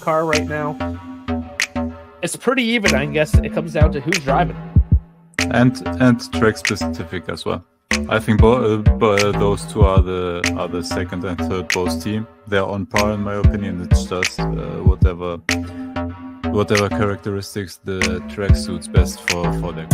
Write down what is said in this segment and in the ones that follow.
car right now. It's pretty even, I guess. It comes down to who's driving. And track specific as well. I think those two are the second and third both team. They're on par in my opinion. It's just whatever characteristics the track suits best for them.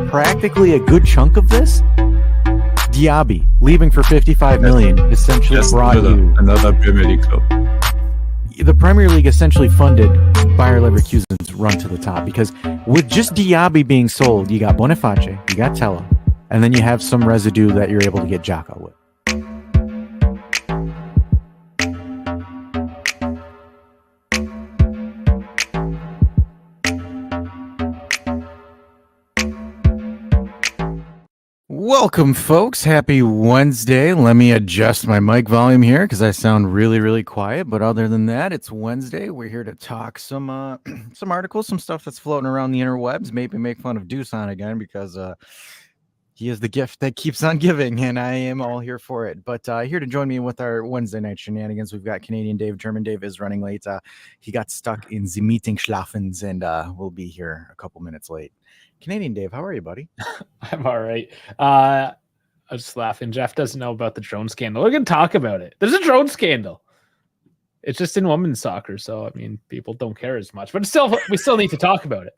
Practically a good chunk of this. Diaby leaving for $55 million essentially brought another Premier League club. The Premier League essentially funded Bayer Leverkusen's run to the top, because with just Diaby being sold, you got Boniface, you got Tella, and then you have some residue that you're able to get Xhaka with. Welcome, folks. Happy Wednesday. Let me adjust my mic volume here because I sound really, really quiet. But other than that, it's Wednesday. We're here to talk some articles, some stuff that's floating around the interwebs. Maybe make fun of Dusan again because he is the gift that keeps on giving, and I am all here for it. But here to join me with our Wednesday night shenanigans, we've got Canadian Dave. German Dave is running late. He got stuck in the meeting schlafens, and we'll be here a couple minutes late. Canadian Dave, how are you, buddy? I'm all right. I was just laughing. Jeff doesn't know about the drone scandal. We're going to talk about it. There's a drone scandal. It's just in women's soccer, so I mean, people don't care as much, but still, we still need to talk about it.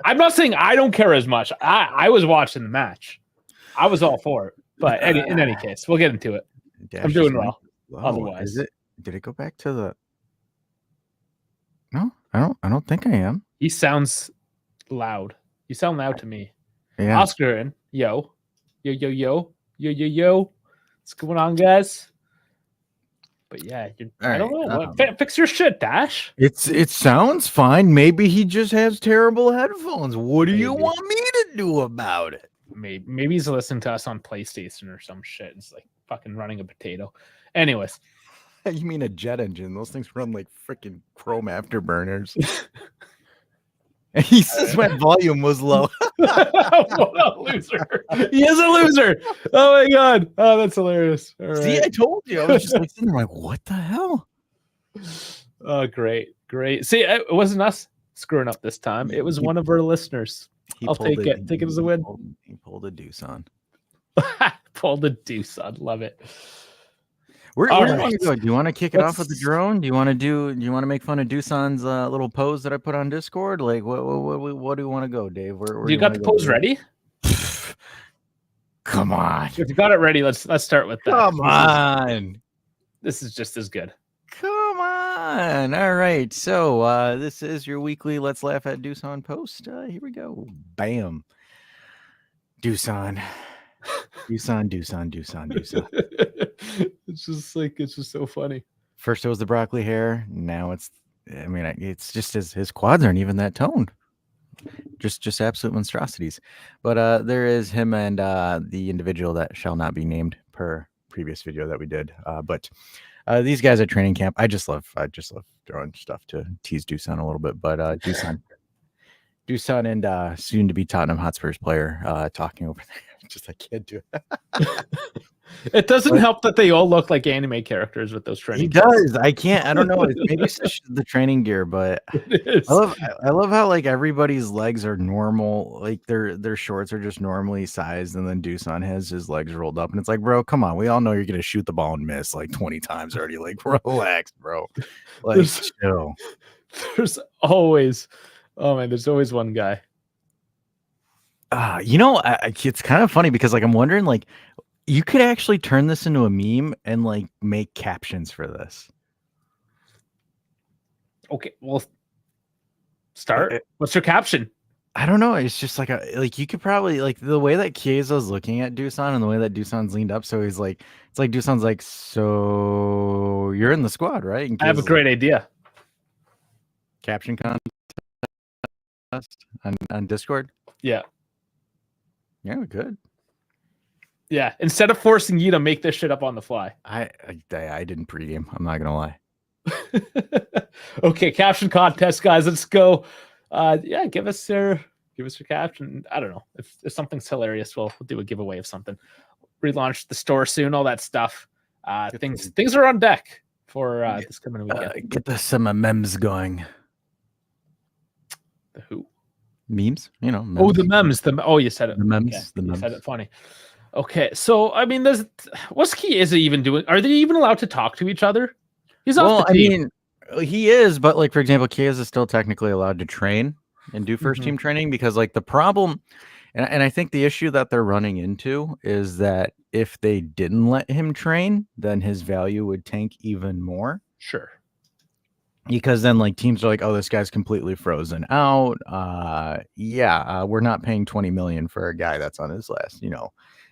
I'm not saying I don't care as much. I was watching the match. I was all for it, but in any case, we'll get into it. Dash I'm doing well. Whoa, Otherwise, did it go back to the? No, I don't think I am. He sounds loud. You sound loud to me. Yeah. Oscar and yo. What's going on, guys? But yeah, I don't know. Fix your shit, Dash. It sounds fine. Maybe he just has terrible headphones. What do you want me to do about it? Maybe he's listening to us on PlayStation or some shit. It's like fucking running a potato. Anyways. You mean a jet engine? Those things run like freaking chrome afterburners. He says my volume was low. What a loser. He is a loser. Oh my god. Oh, that's hilarious. All right. See, I told you. I was just like sitting there like, what the hell? Oh, great. See, it wasn't us screwing up this time. It was one of our listeners. I'll take it. Take it as a win. He pulled a deuce on. Pulled a deuce on. Love it. Where do you want to go? Do you want to kick it off with the drone? Do you want to make fun of Dusan's little pose that I put on Discord? Like, what do you want to go, Dave? Where you got the pose ready? Come on. If you got it ready, let's start with that. Come on. This is just as good. Come on. All right. So this is your weekly Let's Laugh at Dusan post. Here we go. Bam. Dusan. It's just so funny. First it was the broccoli hair. Now it's just his quads aren't even that toned. Just absolute monstrosities. But there is him and the individual that shall not be named per previous video that we did. But these guys at training camp, I just love throwing stuff to tease Dusan a little bit. But Dusan and soon to be Tottenham Hotspurs player talking over there. Just I can't do it. It doesn't But- help that they all look like anime characters with those He training kits. does. I can't. I don't know. Maybe it's just the training gear, but It is. I love how like everybody's legs are normal. Like their shorts are just normally sized, and then Doosan has his legs rolled up, and it's like, bro, come on. We all know you're gonna shoot the ball and miss like 20 times already. Like, relax, bro. Like, There's- chill. There's always, oh man, there's always one guy. It's kind of funny because like I'm wondering, like, you could actually turn this into a meme and like make captions for this. Okay, well, start. What's your caption? I don't know. It's just like you could probably like the way that Kieza's looking at Doosan and the way that Doosan's leaned up. So he's like, it's like Doosan's like, so you're in the squad, right? And I have a Kieza's great like, idea. caption contest on Discord. Yeah. Yeah, we could. Yeah. Instead of forcing you to make this shit up on the fly. I didn't pregame. I'm not gonna lie. Okay, caption contest, guys. Let's go. Yeah, give us your caption. I don't know. If something's hilarious, we'll do a giveaway of something. Relaunch the store soon, all that stuff. Things are on deck for this coming weekend. Get some memes going. The who? Memes, memes. Oh, the memes. You said it. The memes. Okay, The you memes. said it funny. Okay, so I mean, what's Chiesa even doing? Are they even allowed to talk to each other? He's off the team. I mean, he is, but like for example, Chiesa is still technically allowed to train and do first team training because like the problem, and I think the issue that they're running into is that if they didn't let him train, then his value would tank even more. Sure. Because then like teams are like, oh, this guy's completely frozen out. We're not paying 20 million for a guy that's on his list,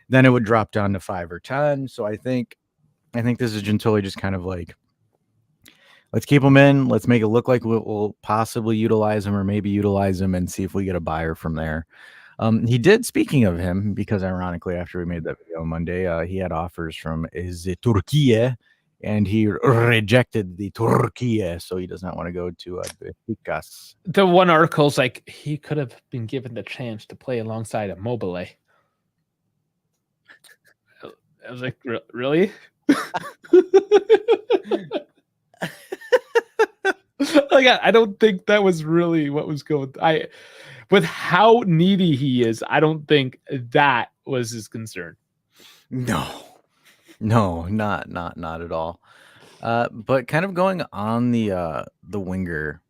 then it would drop down to 5 or 10. So I think this is Gentili just kind of like, let's keep him in. Let's make it look like we'll possibly utilize him or maybe utilize him and see if we get a buyer from there. He did, speaking of him, because ironically, after we made that video on Monday, he had offers from Turkey, and he rejected the Turkey, so he does not want to go to Besiktas. The one article's like he could have been given the chance to play alongside Immobile. I was like, really? Like, I don't think that was really what was going. With how needy he is, I don't think that was his concern. No, not at all. But kind of going on the winger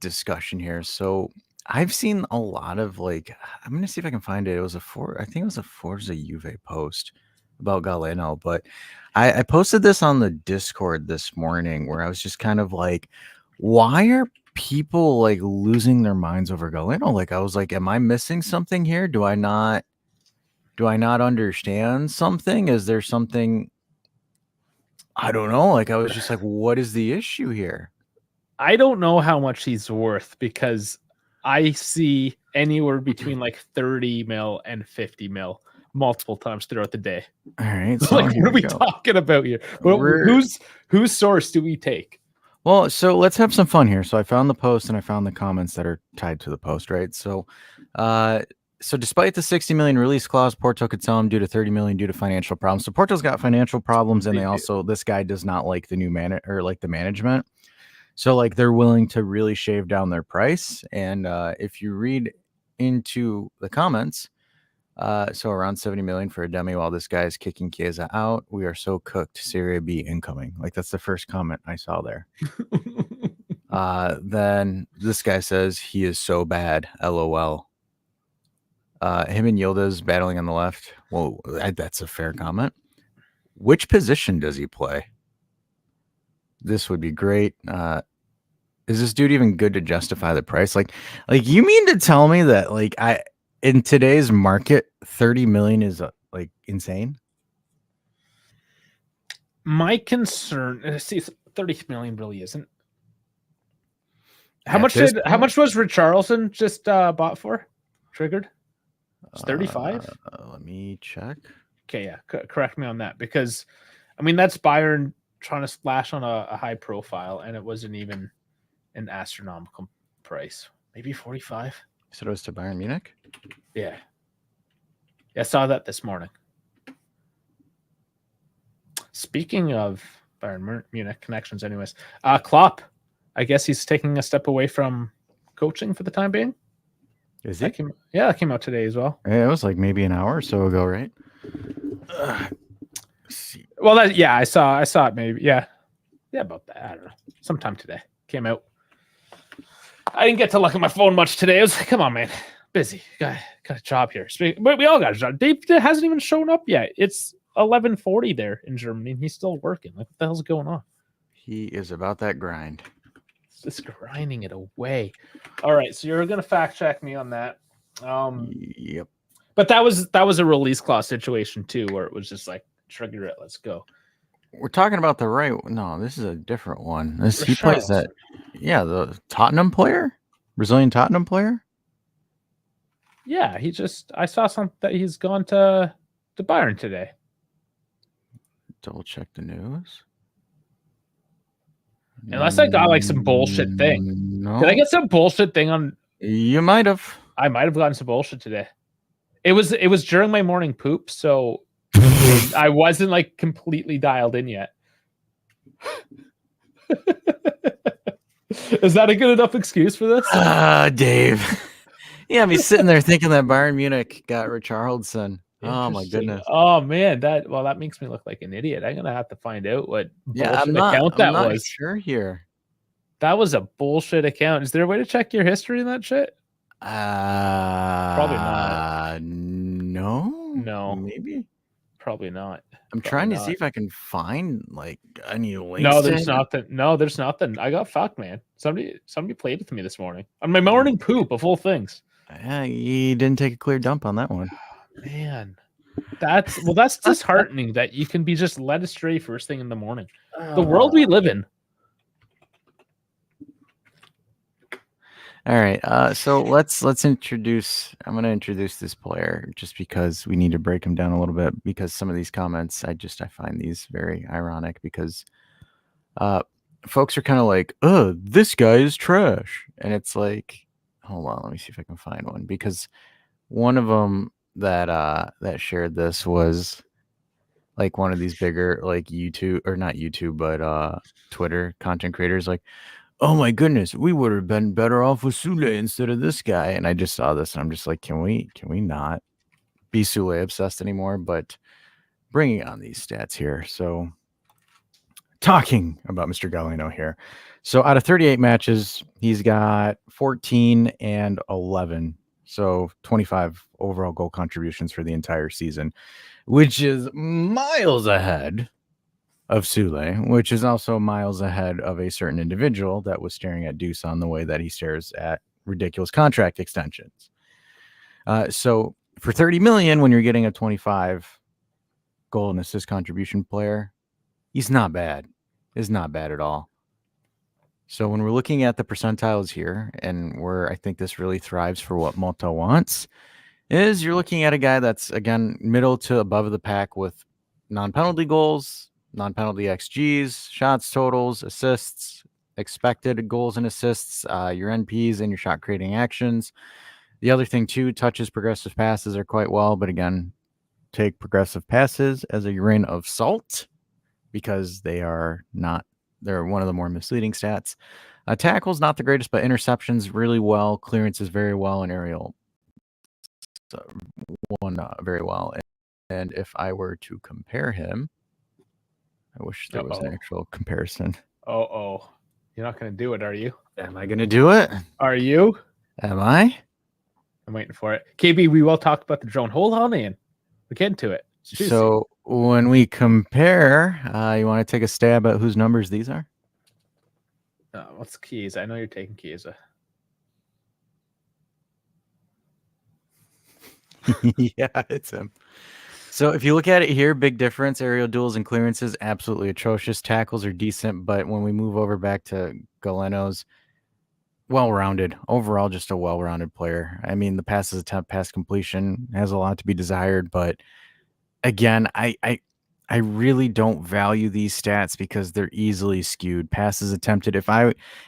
discussion here. So I've seen a lot of like, I'm gonna see if I can find it. I think it was a Forza Juve post about Galeno, but I posted this on the Discord this morning where I was just kind of like, why are people like losing their minds over Galeno? Like, I was like, am I missing something here? Do I not understand something? Is there something? I don't know. Like, I was just like, what is the issue here? I don't know how much he's worth because I see anywhere between like 30 mil and 50 mil multiple times throughout the day. All right. So like, what are we talking about here? Well, whose source do we take? Well, so let's have some fun here. So I found the post and I found the comments that are tied to the post, right? So, so despite the 60 million release clause, Porto could sell him due to 30 million due to financial problems. So Porto's got financial problems, and this guy does not like the new the management. So like they're willing to really shave down their price. And if you read into the comments, so around 70 million for a dummy while this guy is kicking Chiesa out. We are so cooked. Serie B incoming. Like that's the first comment I saw there. Then this guy says he is so bad. LOL. Him and Yildiz battling on the left. Well, that's a fair comment. Which position does he play? This would be great. Is this dude even good to justify the price? Like you mean to tell me that like in today's market, 30 million is like insane? My concern, see, 30 million really isn't. How much was Richarlison just bought for? Triggered? It's 35. Let me check. Okay, yeah, correct me on that, because I mean that's Bayern trying to splash on a high profile, and it wasn't even an astronomical price. Maybe 45. So it was to Bayern Munich. Yeah, I saw that this morning. Speaking of Bayern Munich connections, anyways, Klopp, I guess he's taking a step away from coaching for the time being. Is he? That came out today as well. Yeah, it was like maybe an hour or so ago, right? Well, I saw it maybe. Yeah, about that. I don't know. Sometime today came out. I didn't get to look at my phone much today. I was like, come on, man, busy. Got a job here. But we all got a job. Dave hasn't even shown up yet. It's 11:40 there in Germany, and he's still working. Like, what the hell's going on? He is about that grind. Just grinding it away. All right, so you're gonna fact check me on that. Yep. But that was a release clause situation too, where it was just like, trigger it, let's go. We're talking about the right. No, this is a different one. He plays that. Yeah, the Tottenham player, Brazilian Tottenham player. Yeah, I saw something that he's gone to Bayern today. Double check the news. Unless I got like some bullshit thing. No. Did I get some bullshit thing on? You might have. I might have gotten some bullshit today. It was during my morning poop, so I wasn't like completely dialed in yet. Is that a good enough excuse for this? Dave. Yeah, I'm sitting there thinking that Bayern Munich got Richarlison. Oh my goodness. Oh man, that makes me look like an idiot. I'm gonna have to find out what bullshit account that was. Sure here. That was a bullshit account. Is there a way to check your history in that shit? Probably not. No. Maybe. Probably not. I'm trying to see if I can find like any links. No, there's nothing. No, there's nothing. I got fucked, man. Somebody played with me this morning on my morning poop of all things. Yeah, you didn't take a clear dump on that one. Man, that's disheartening that you can be just led astray first thing in the morning. The world we live in. All right, so let's introduce. I'm going to introduce this player just because we need to break him down a little bit, because some of these comments I find these very ironic, because folks are kind of like, this guy is trash, and it's like, hold on, let me see if I can find one, because one of them that shared this was like one of these bigger like YouTube, or not YouTube, but Twitter content creators, like, oh my goodness, we would have been better off with Sule instead of this guy. And I just saw this and I'm just like, can we not be Sule obsessed anymore? But bringing on these stats here. So talking about Mr. Galeno here. So out of 38 matches, he's got 14 and 11. So 25 overall goal contributions for the entire season, which is miles ahead of Sule, which is also miles ahead of a certain individual that was staring at Deuce on the way that he stares at ridiculous contract extensions. So for 30 million, when you're getting a 25 goal and assist contribution player, he's not bad. Is not bad at all. So when we're looking at the percentiles here, and where I think this really thrives for what Moto wants, is you're looking at a guy that's, again, middle to above the pack with non-penalty goals, non-penalty XGs, shots totals, assists, expected goals and assists, your NPs and your shot creating actions. The other thing too, touches, progressive passes are quite well, but again, take progressive passes as a grain of salt, because they're one of the more misleading stats. Tackles, not the greatest, but interceptions really well, clearances very well, and aerial one very well. And if I were to compare him, I wish there was an actual comparison. You're not going to do it, are you? Am I going to do it? Are you? Am I? I'm waiting for it. KB, we will talk about the drone. Hold on, Ian. We're getting to it. So when we compare, you want to take a stab at whose numbers these are? What's Chiesa? I know you're taking Chiesa. Yeah, it's him. So if you look at it here, big difference. Aerial duels and clearances, absolutely atrocious. Tackles are decent, but when we move over back to Galeno's, well-rounded. Overall, just a well-rounded player. I mean, the passes attempt, pass completion has a lot to be desired, but again, I really don't value these stats because they're easily skewed. Passes attempted.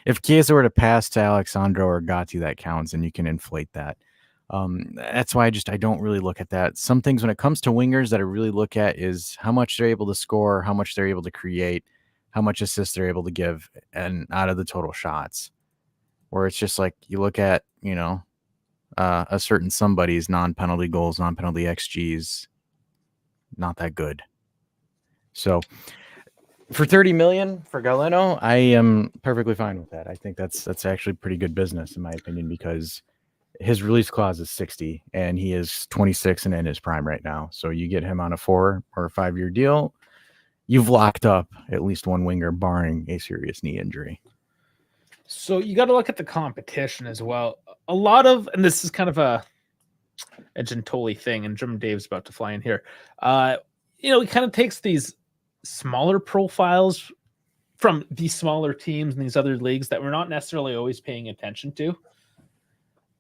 If Chiesa were to pass to Alexandro or Gatti, that counts, and you can inflate that. That's why I don't really look at that. Some things when it comes to wingers that I really look at is how much they're able to score, how much they're able to create, how much assists they're able to give, and out of the total shots. Where it's just like you look at, a certain somebody's non-penalty goals, non-penalty XGs, not that good. So for 30 million for Galeno, I am perfectly fine with that. I think that's actually pretty good business in my opinion, because his release clause is 60 and he is 26 and in his prime right now. So you get him on a 4 or 5 year deal, you've locked up at least one winger barring a serious knee injury. So you got to look at the competition as well. A lot of, and this is kind of a Gentoli thing, and Jim Dave's about to fly in here. He kind of takes these smaller profiles from these smaller teams and these other leagues that we're not necessarily always paying attention to.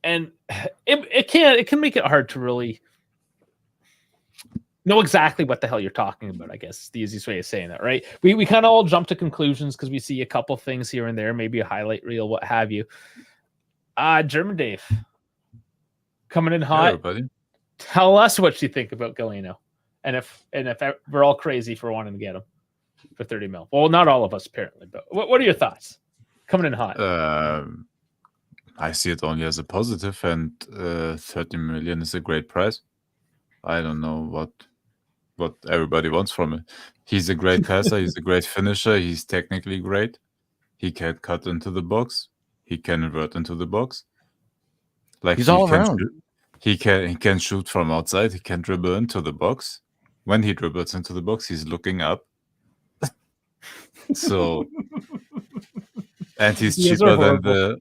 And it can make it hard to really know exactly what the hell you're talking about, I guess is the easiest way of saying that, right? We kind of all jump to conclusions because we see a couple things here and there, maybe a highlight reel, what have you. German Dave, coming in hot. Everybody. Tell us what you think about Galeno. And if we're all crazy for wanting to get him for 30 mil. Well, not all of us apparently, but what are your thoughts? Coming in hot. I see it only as a positive, and 30 million is a great price. I don't know what everybody wants from it. He's a great passer. He's a great finisher. He's technically great. He can cut into the box. He can invert into the box. Like he's all around. He can shoot from outside. He can dribble into the box. When he dribbles into the box, he's looking up. So, and he's cheaper than the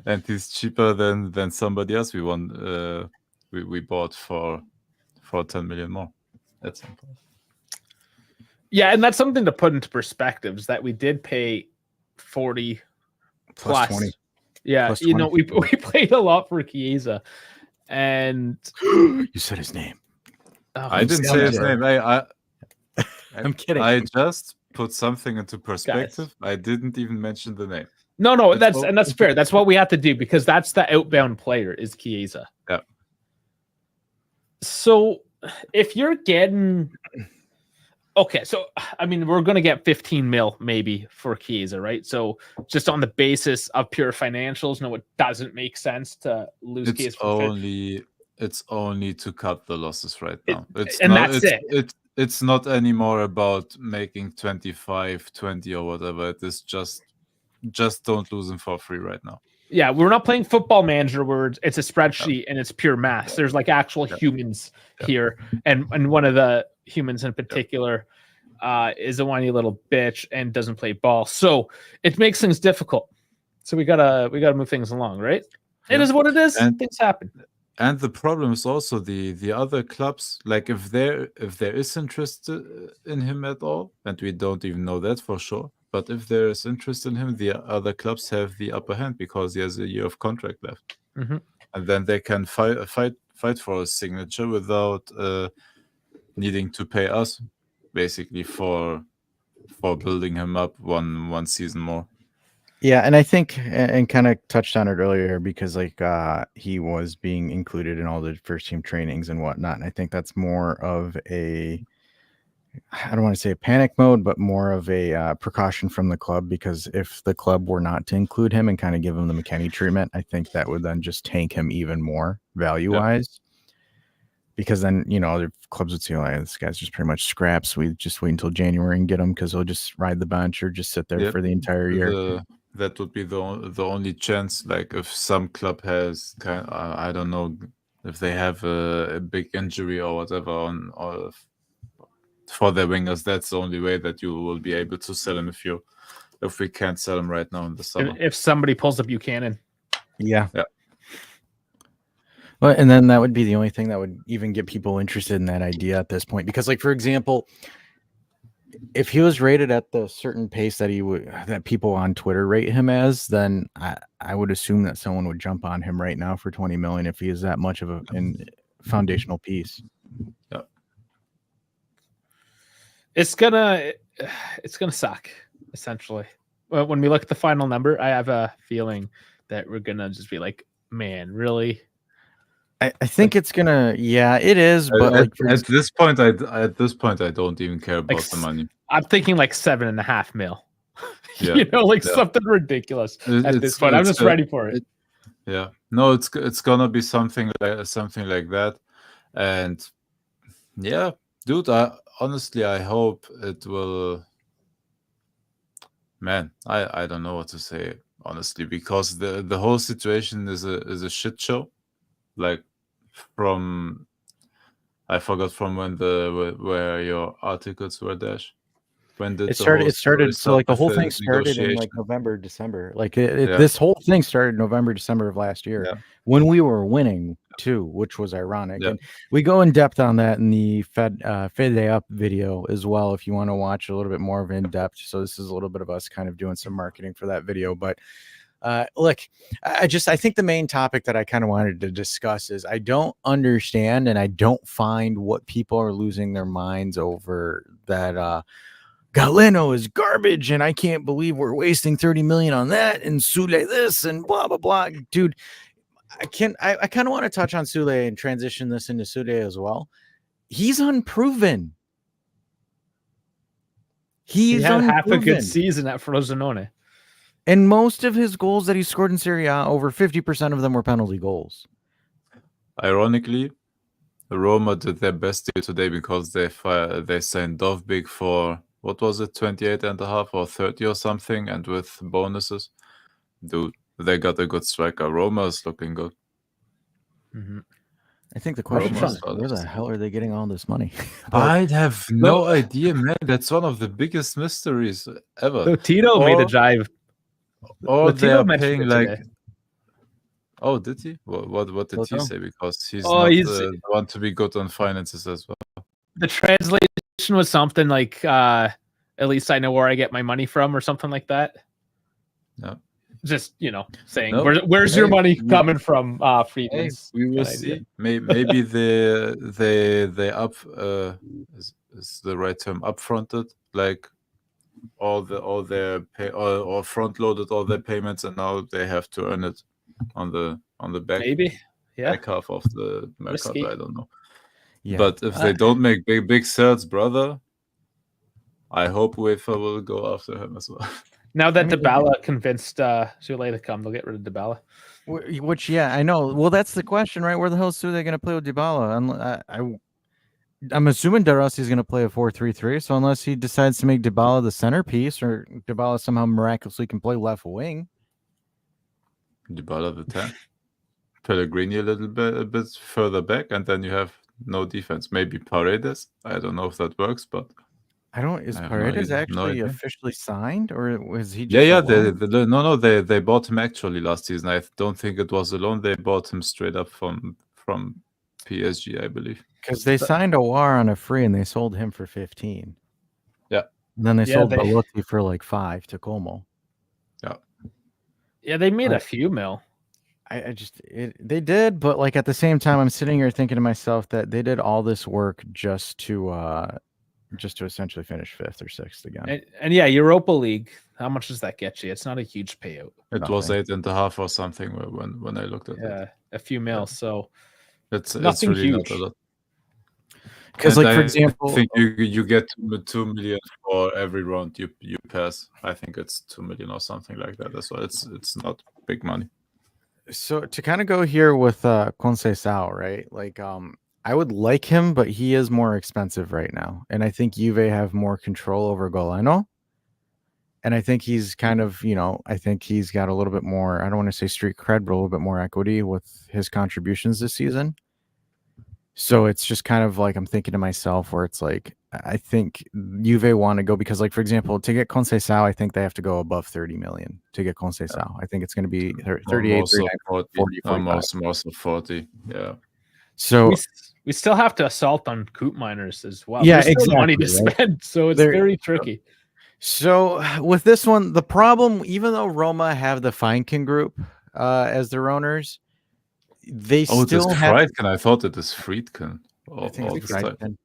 and he's cheaper than somebody else we bought for 10 million more. That's simple. Yeah, and that's something to put into perspective, is that we did pay 40 plus 20. Yeah, plus 20. We played a lot for Chiesa, and you said his name. Oh, I didn't say his name. I'm kidding. I just put something into perspective. Guys. I didn't even mention the name. No, that's fair. That's what we have to do, because that's the outbound player is Chiesa. Yeah. So if you're getting okay, so I mean we're gonna get 15 mil maybe for Chiesa, right? So just on the basis of pure financials, no, it doesn't make sense to lose Chiesa. It's only to cut the losses right now. It's not anymore about making 25, 20 or whatever. It is just don't lose him for free right now. Yeah, we're not playing Football Manager words. It's a spreadsheet and it's pure math. There's like actual humans here, and one of the humans in particular is a whiny little bitch and doesn't play ball. So it makes things difficult. So we gotta move things along, right? It is what it is. And things happen. And the problem is also the other clubs. Like if there is interest in him at all, and we don't even know that for sure. But if there is interest in him, the other clubs have the upper hand because he has a year of contract left, and then they can fight for a signature without needing to pay us, basically for building him up one season more. Yeah, and I think, and kind of touched on it earlier, because like he was being included in all the first team trainings and whatnot. And I think that's more of I don't want to say a panic mode, but more of a precaution from the club, because if the club were not to include him and kind of give him the McKennie treatment, I think that would then just tank him even more value-wise. Because then, other clubs would say, this guy's just pretty much scraps. We just wait until January and get him because he'll just ride the bench or just sit there for the entire year. That would be the only chance. Like if some club has I don't know if they have a big injury or whatever for their wingers, that's the only way that you will be able to sell him if we can't sell him right now in the summer. If somebody pulls up Buchanan. Yeah. Well, and then that would be the only thing that would even get people interested in that idea at this point. Because, like, for example, if he was rated at the certain pace that people on Twitter rate him as, then I would assume that someone would jump on him right now for 20 million if he is that much of a foundational piece. Yeah. It's gonna suck, essentially. Well, when we look at the final number, I have a feeling that we're gonna just be like, man, really? I think it's gonna. Yeah, it is. But At, like for at this point, I don't even care Like, about the money. I'm thinking like 7.5 mil. Yeah, You know, like yeah. something ridiculous at this point. I'm It's just ready for it. yeah. No, it's gonna be something like that, and yeah, dude. Honestly, I hope it will. Man, I don't know what to say honestly, because the whole situation is a shit show. Like from I forgot from when where your articles were, Dash. When did it the whole story started. So start like the with whole the thing started in like negotiation? November, December. Like Yeah, this whole thing started November, December of last year yeah, when we were winning too, which was ironic. yeah. And we go in depth on that in the Fed Day Up video as well if you want to watch a little bit more of in depth. So this is a little bit of us kind of doing some marketing for that video, but look, I think the main topic that I kind of wanted to discuss is I don't understand and I don't find what people are losing their minds over that Galeno is garbage and I can't believe we're wasting 30 million on that and Sule this and blah blah blah. Dude, I kind of want to touch on Sule and transition this into Sule as well. He's unproven. He He's had half a good unproven. season at Frosinone. And most of his goals that he scored in Serie A, over 50% of them were penalty goals. Ironically, Roma did their best deal today because they signed Dovbik for what was it, 28.5 or 30 or something, and with bonuses. Dude, they got a good striker. Roma is looking good. Mm-hmm. I think the question Roma is, where the hell are they getting all this money? I have no idea, man. That's one of the biggest mysteries ever. So Tito made a jive. Or they Tito are mentioned paying it like. today. Oh, did he? What did he say? Because he's Oh, not he's- the one to be good on finances as well. The translation was something like, at least I know where I get my money from, or something like that. Yeah. Just, saying, No. where's your money coming from, Hey, Friedman's? we will see. Maybe they up is the right term, upfronted, like all their pay or front loaded all their payments, and now they have to earn it on the back Maybe, yeah. back half of the mercato. Risky. I don't know. Yeah. But if they don't make big sales, brother, I hope UEFA will go after him as well. Now that Dybala convinced Sule to come, they'll get rid of Dybala. Which, yeah, I know. Well, that's the question, right? Where the hell is Sule going to play with Dybala? I'm assuming De Rossi's going to play a 4-3-3. So unless he decides to make Dybala the centerpiece, or Dybala somehow miraculously can play left wing, Dybala the 10, Pellegrini a bit further back, and then you have no defense. Maybe Paredes. I don't know if that works, but I don't. Is Paredes actually officially signed, or was he just? Yeah. They bought him actually last season. I don't think it was a loan. They bought him straight up from PSG, I believe. Because they signed Aouar on a free and they sold him for 15. Yeah. And then they sold Belotti for like 5 to Como. Yeah. Yeah, they made a few mil. They did, but like at the same time, I'm sitting here thinking to myself that they did all this work just to essentially finish 5th or 6th again. And yeah, Europa League. How much does that get you? It's not a huge payout. It was 8.5 or something when I looked at it. Yeah, a few mil. So it's nothing really huge. not a lot. Because, like, for example, I think you get 2 million for every round you pass. I think it's 2 million or something like that as well. It's not big money. So to kind of go here with Conceição, right? Like, I would like him, but he is more expensive right now, and I think Juve have more control over Galeno. And I think he's kind of, I think he's got a little bit more. I don't want to say street cred, but a little bit more equity with his contributions this season. So it's just kind of like I'm thinking to myself where it's like I think Juve want to go because, like, for example, to get Conceição, I think they have to go above 30 million to get Conceição. I think it's going to be 38, 39, 40, 45. Most of 40. Yeah. So we still have to assault on Coop miners as well. Yeah, There's exactly. money to spend, so it's very tricky. So with this one, the problem, even though Roma have the Feinkin group as their owners, they still have. Friedkin. I thought it is Friedkin. I think it's Friedkin.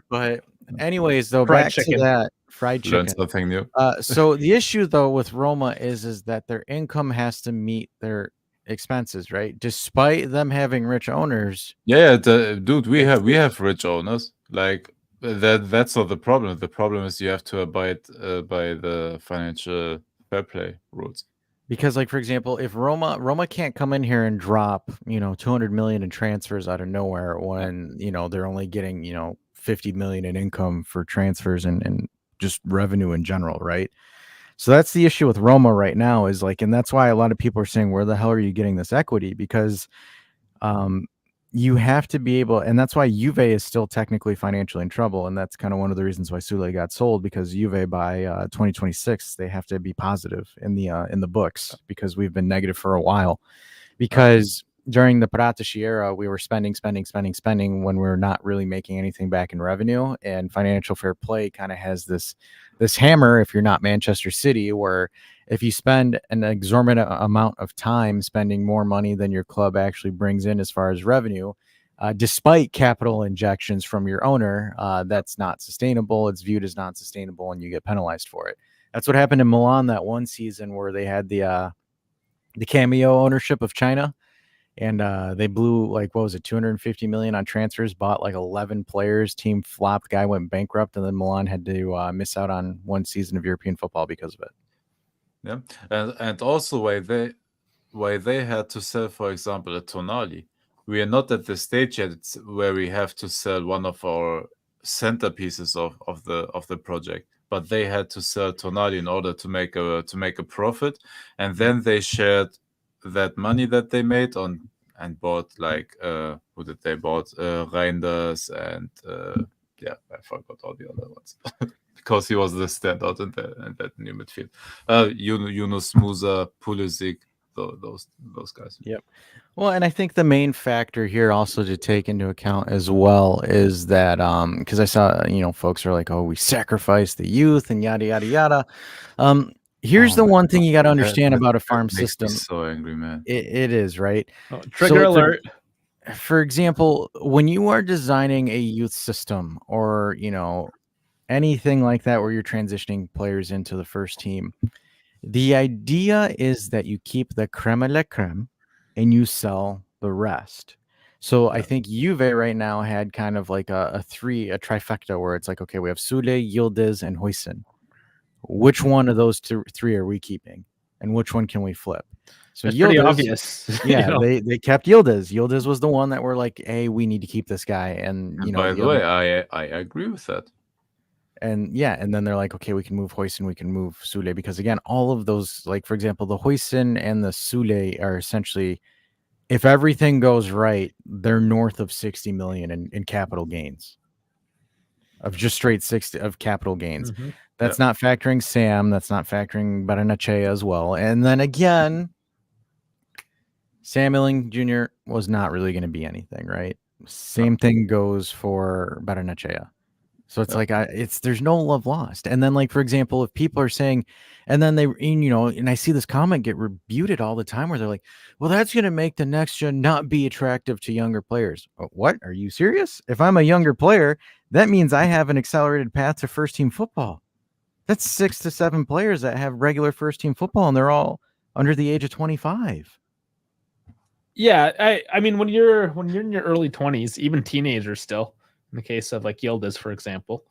But anyways, though, back to that fried chicken. Learn something new. So the issue though with Roma is that their income has to meet their expenses, right? Despite them having rich owners. Yeah, dude, we have rich owners. Like that's not the problem. The problem is you have to abide by the financial fair play rules. Because, like, for example, if Roma can't come in here and drop, 200 million in transfers out of nowhere when, they're only getting, 50 million in income for transfers and just revenue in general, right? So that's the issue with Roma right now is like, and that's why a lot of people are saying, where the hell are you getting this equity? Because you have to be able, and that's why Juve is still technically financially in trouble, and that's kind of one of the reasons why Sule got sold, because Juve by 2026 they have to be positive in the books, because we've been negative for a while. Because during the Paratici era, we were spending when we're not really making anything back in revenue, and financial fair play kind of has this hammer if you're not Manchester City, where if you spend an exorbitant amount of time spending more money than your club actually brings in as far as revenue, despite capital injections from your owner, that's not sustainable. It's viewed as not sustainable, and you get penalized for it. That's what happened in Milan that one season where they had the cameo ownership of China, and they blew, like, what was it, 250 million on transfers, bought like 11 players, team flopped, guy went bankrupt, and then Milan had to miss out on one season of European football because of it. Yeah, and also why they had to sell, for example, a Tonali. We are not at the stage yet where we have to sell one of our centerpieces of the project, but they had to sell Tonali in order to make a profit, and then they shared that money that they made on and bought, like, who did they bought? Reinders and yeah, I forgot all the other ones. Because he was the standout in that new midfield. Yunus Musa, Pulisic, those guys. Yep. Well, and I think the main factor here also to take into account as well is that because I saw folks are like, oh, we sacrifice the youth and yada yada yada. Here's the one thing you got to understand about a farm system. So angry, man. It is, right. Trigger alert. For example, when you are designing a youth system or anything like that where you're transitioning players into the first team, the idea is that you keep the creme de la creme and you sell the rest. So I think Juve right now had kind of like a trifecta where it's like, okay, we have Sule, Yildiz, and Huijsen. Which one of those three are we keeping, and which one can we flip? So it's pretty obvious. Yeah, they kept Yildiz. Yildiz was the one that were like, hey, we need to keep this guy. And by the way, I agree with that. And yeah, and then they're like, okay, we can move Huijsen, we can move Sule, because again, all of those, like, for example, the Huijsen and the Sule are essentially, if everything goes right, they're north of 60 million in capital gains, of just straight 60 of capital gains. Mm-hmm. That's not factoring Sam, that's not factoring Barrenechea as well. And then again, Sam Milling Jr. was not really going to be anything, right? Same thing goes for Barrenechea. So it's like there's no love lost. And then, like, for example, if people are saying, and then they, and I see this comment get rebuted all the time where they're like, well, that's going to make the next gen not be attractive to younger players. What? Are you serious? If I'm a younger player, that means I have an accelerated path to first team football. That's 6 to 7 players that have regular first team football, and they're all under the age of 25. Yeah, I mean, when you're in your early 20s, even teenagers still, in the case of like Yildiz, for example,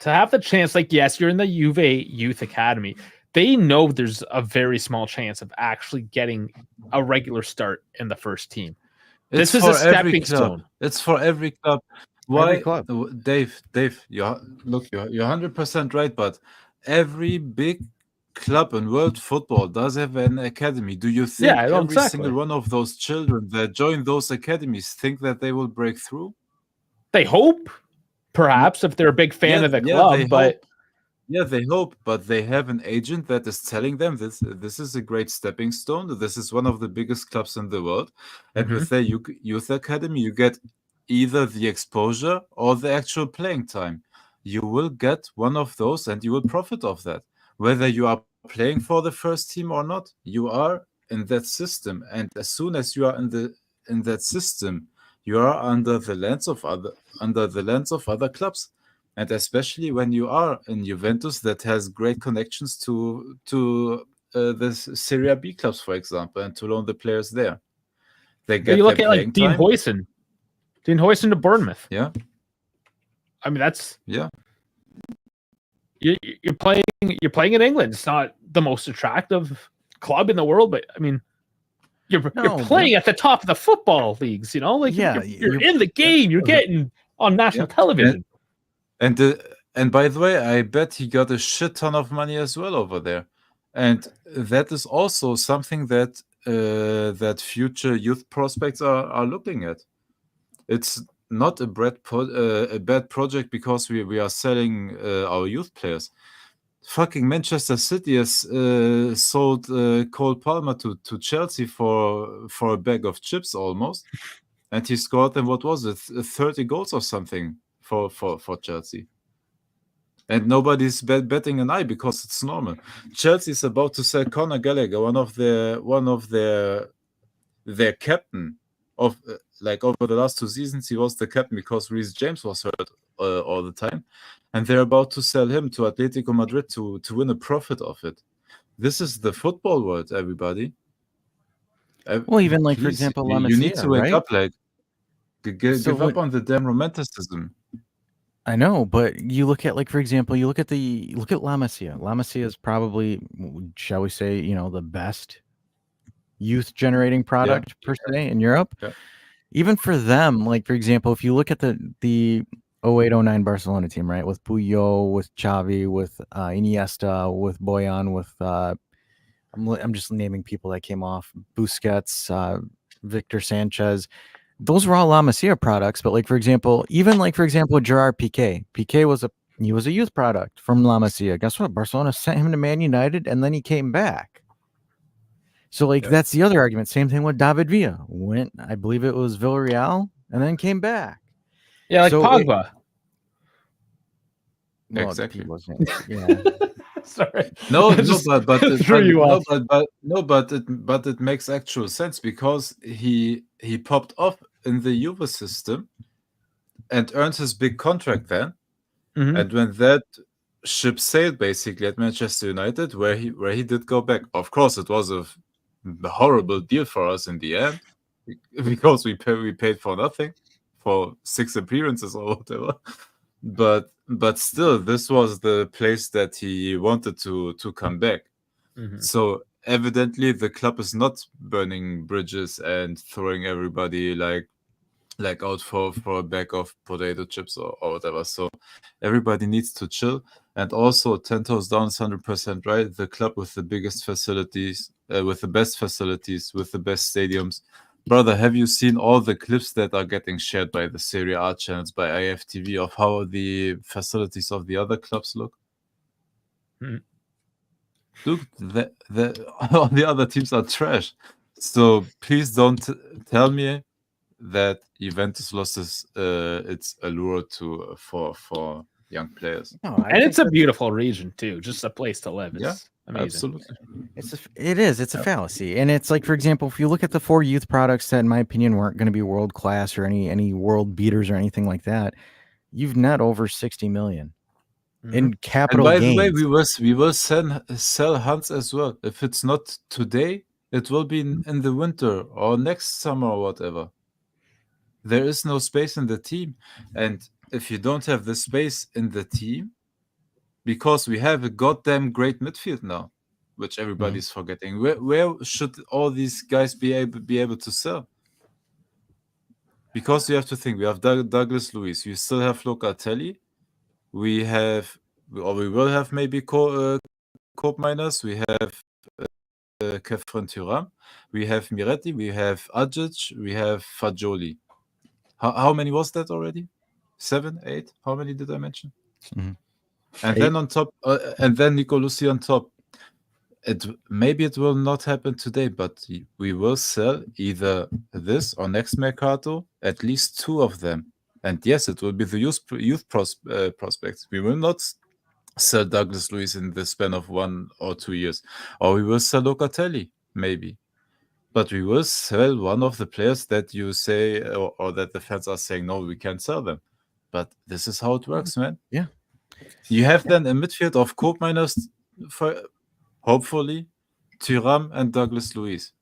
to have the chance, like, yes, you're in the Juve Youth Academy. They know there's a very small chance of actually getting a regular start in the first team. This is a stepping stone. It's for every club. Why, every club. Dave? You're 100% right, but every big club in world football does have an academy. Do you think every single one of those children that join those academies think that they will break through? They hope, perhaps, if they're a big fan of the club, but they hope, but they have an agent that is telling them this is a great stepping stone. This is one of the biggest clubs in the world, and with their youth academy, you get either the exposure or the actual playing time. You will get one of those, and you will profit of that. Whether you are playing for the first team or not, you are in that system, and as soon as you are in that system, you are under the lens of other clubs, and especially when you are in Juventus, that has great connections to the Serie B clubs, for example, and to loan the players there. They But get you look their at like playing Dean time. Hoyson to Bournemouth. Yeah, I mean, that's yeah. you're playing in England. It's not the most attractive club in the world, but I mean, you're playing at the top of the football leagues. You know, like Yeah, you're in the game. You're getting on national television. And by the way, I bet he got a shit ton of money as well over there, and that is also something that that future youth prospects are looking at. It's not a bad project because we are selling our youth players. Fucking Manchester City has sold Cole Palmer to Chelsea for a bag of chips almost, and he scored them, what was it, 30 goals or something for Chelsea. And nobody's betting an eye because it's normal. Chelsea is about to sell Conor Gallagher, one of their captain of like over the last 2 seasons. He was the captain because Reece James was hurt all the time, and they're about to sell him to Atletico Madrid to win a profit of it. This is the football world, everybody. Well, even like, for Please, example, you need Lamassia, to wake right? up. Like, give up on the damn romanticism. I know, but you look at, like, for example, look at La Masia. La Masia is probably, shall we say, the best youth generating product per se in Europe. Yeah. Even for them, like, for example, if you look at the 08-09 Barcelona team, right, with Puyol, with Xavi, with Iniesta, with Boyan, with I'm just naming people that came off, Busquets, Victor Sanchez. Those were all La Masia products, but for example, Gerard Piqué. Piqué was a youth product from La Masia. Guess what? Barcelona sent him to Man United, and then he came back. So that's the other argument. Same thing with David Villa. Went, I believe it was Villarreal, and then came back. Yeah, like Pogba. Exactly. Sorry. But it makes actual sense because he popped off in the Juve system and earned his big contract then. Mm-hmm. And when that ship sailed basically at Manchester United, where he did go back. Of course, it was a horrible deal for us in the end because we paid for nothing for 6 appearances or whatever. But still, this was the place that he wanted to come back. Mm-hmm. So evidently, the club is not burning bridges and throwing everybody like out for a bag of potato chips or whatever. So everybody needs to chill. And also, 10 toes down is 100% right. The club with the biggest facilities, with the best facilities, with the best stadiums. Brother, have you seen all the clips that are getting shared by the Serie A channels, by IFTV, of how the facilities of the other clubs look? Look, all the other teams are trash. So please don't tell me that Juventus lost its allure for young players. No, and it's a beautiful region too, just a place to live. It's amazing. Absolutely. It's a fallacy. And it's like, for example, if you look at the 4 youth products that in my opinion weren't going to be world class or any world beaters or anything like that, you've net over 60 million in capital gains. And by the way, we will sell Hans as well. If it's not today, it will be in the winter or next summer or whatever. There is no space in the team. And if you don't have the space in the team, because we have a goddamn great midfield now, which everybody's forgetting, where should all these guys be able to sell? Because you have to think, we have Douglas Luiz, we still have Locatelli, we will have maybe Cope Miners, we have Kefren Thuram, we have Miretti, we have Ajic, we have Fagioli. How many was that already? 7, 8? How many did I mention? Mm-hmm. And 8. then on top, and then Nicolosi on top. Maybe it will not happen today, but we will sell either this or next Mercato, at least 2 of them. And yes, it will be the youth prospects. We will not sell Douglas Luiz in the span of 1 or 2 years. Or we will sell Locatelli, maybe. But we will sell one of the players that you say, or that the fans are saying, no, we can't sell them. But this is how it works, man. Yeah. You have then a midfield of Cope Miners, hopefully, Thuram, and Douglas Luiz.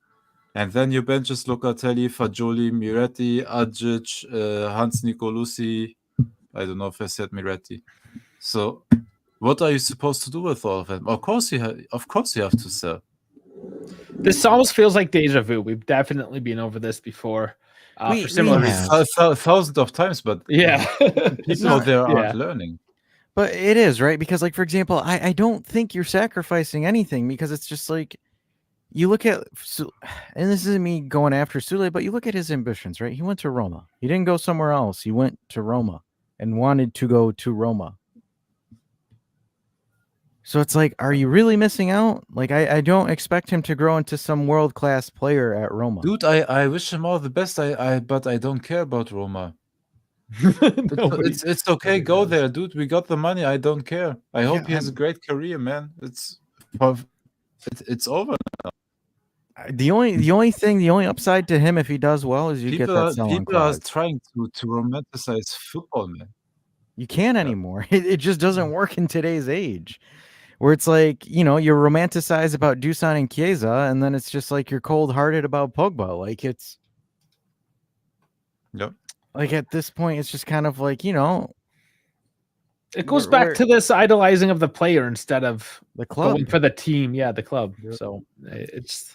And then your bench is Locatelli, Fagioli, Miretti, Adzic, Hans Nicolucci. I don't know if I said Miretti. So, what are you supposed to do with all of them? Of course, you have to sell. This almost feels like deja vu. We've definitely been over this before. We For similar have. reasons. Thousands of times, but Yeah. people out there aren't learning. But it is, right? Because, like, for example, I don't think you're sacrificing anything, because it's just like, you look at, and this isn't me going after Sule, but you look at his ambitions, right? He went to Roma. He didn't go somewhere else. He went to Roma and wanted to go to Roma. So it's like, are you really missing out? Like, I don't expect him to grow into some world-class player at Roma. Dude, I wish him all the best. But I don't care about Roma. It's okay. Go there, dude. We got the money. I don't care. I hope he has a great career, man. It's over. The only upside to him if he does well is you get that sell-on People are clause. trying to romanticize football, man. You can't anymore. It just doesn't work in today's age, where it's like, you romanticize about Dusan and Chiesa, and then it's just like you're cold-hearted about Pogba. Like, it's like, at this point, it's just kind of like, it goes back to this idolizing of the player instead of the club going for the team. Yeah, the club. Yep. So it's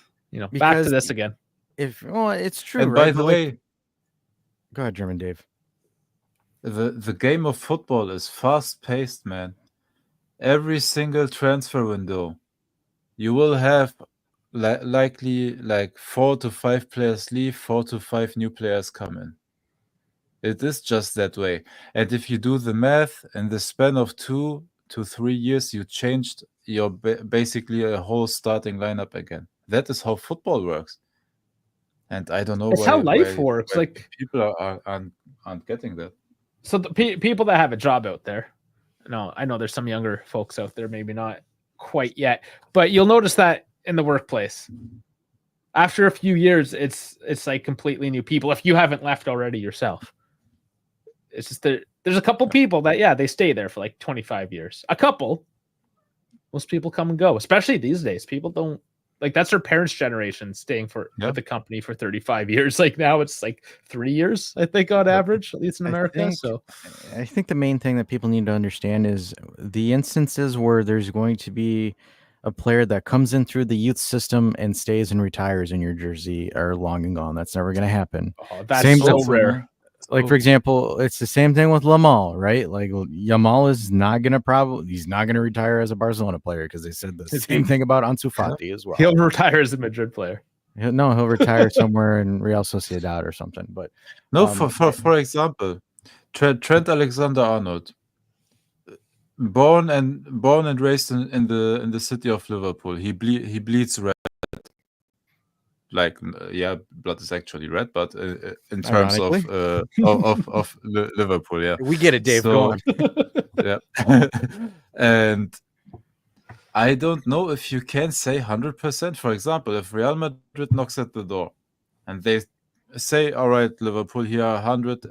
back to this again. It's true. And right? by the way, go ahead, German Dave. The game of football is fast-paced, man. Every single transfer window, you will have likely like 4 to 5 players leave, 4 to 5 new players come in. It is just that way. And if you do the math, in the span of 2 to 3 years, you changed your basically a whole starting lineup again. That is how football works. And I don't know it's how life works. Why like people aren't getting that. So the people that have a job out there, I know there's some younger folks out there, maybe not quite yet, but you'll notice that in the workplace, after a few years, it's like completely new people. If you haven't left already yourself, it's just there's a couple people that they stay there for like 25 years. A couple. Most people come and go, especially these days. People don't. Like, that's their parents' generation staying with the company for 35 years. Like, now it's like 3 years, I think, on average, at least in America. I think the main thing that people need to understand is the instances where there's going to be a player that comes in through the youth system and stays and retires in your jersey are long and gone. That's never going to happen. Oh, that's so rare. Like, for example, it's the same thing with Yamal, right? Like, Yamal is not going to he's not going to retire as a Barcelona player, because they said the same thing about Ansu Fati as well. He'll retire as a Madrid player. He'll retire somewhere in Real Sociedad or something. But no, for example, Trent Alexander-Arnold, born and raised in the city of Liverpool. He bleeds red. Like, blood is actually red, but in terms of Liverpool, we get it, Dave. Go on. Yeah, and I don't know if you can say 100%. For example, if Real Madrid knocks at the door, and they say, "All right, Liverpool, here are 100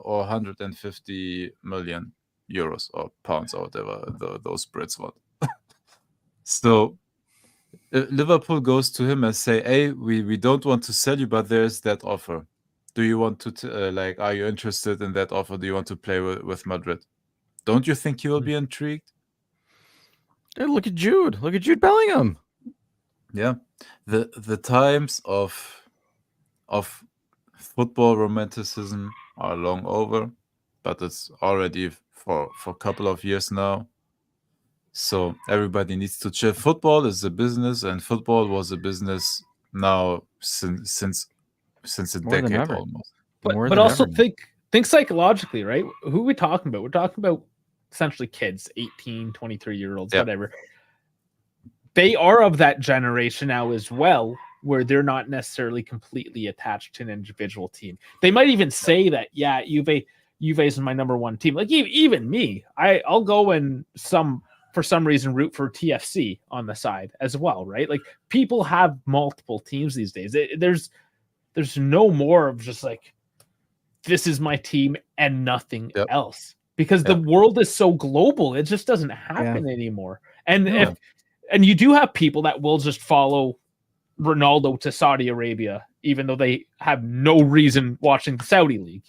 or 150 million euros or pounds or whatever those Brits want," so Liverpool goes to him and say, "Hey, we don't want to sell you, but there's that offer. Do you want to are you interested in that offer? Do you want to play with Madrid?" Don't you think he will be intrigued? Hey, look at Jude. Look at Jude Bellingham. Yeah, the times of football romanticism are long over, but it's already for a couple of years now. So everybody needs to chill. Football is a business, and football was a business now since a decade almost. But also think psychologically, right? Who are we talking about? We're talking about essentially kids, 18, 23-year-olds, whatever. They are of that generation now as well, where they're not necessarily completely attached to an individual team. They might even say that, Juve is my number one team. Like, even me, I'll go and for some reason root for TFC on the side as well, right? Like, people have multiple teams these days. There's no more of just like, this is my team and nothing else, because the world is so global. It just doesn't happen anymore. And And you do have people that will just follow Ronaldo to Saudi Arabia, even though they have no reason watching the Saudi league,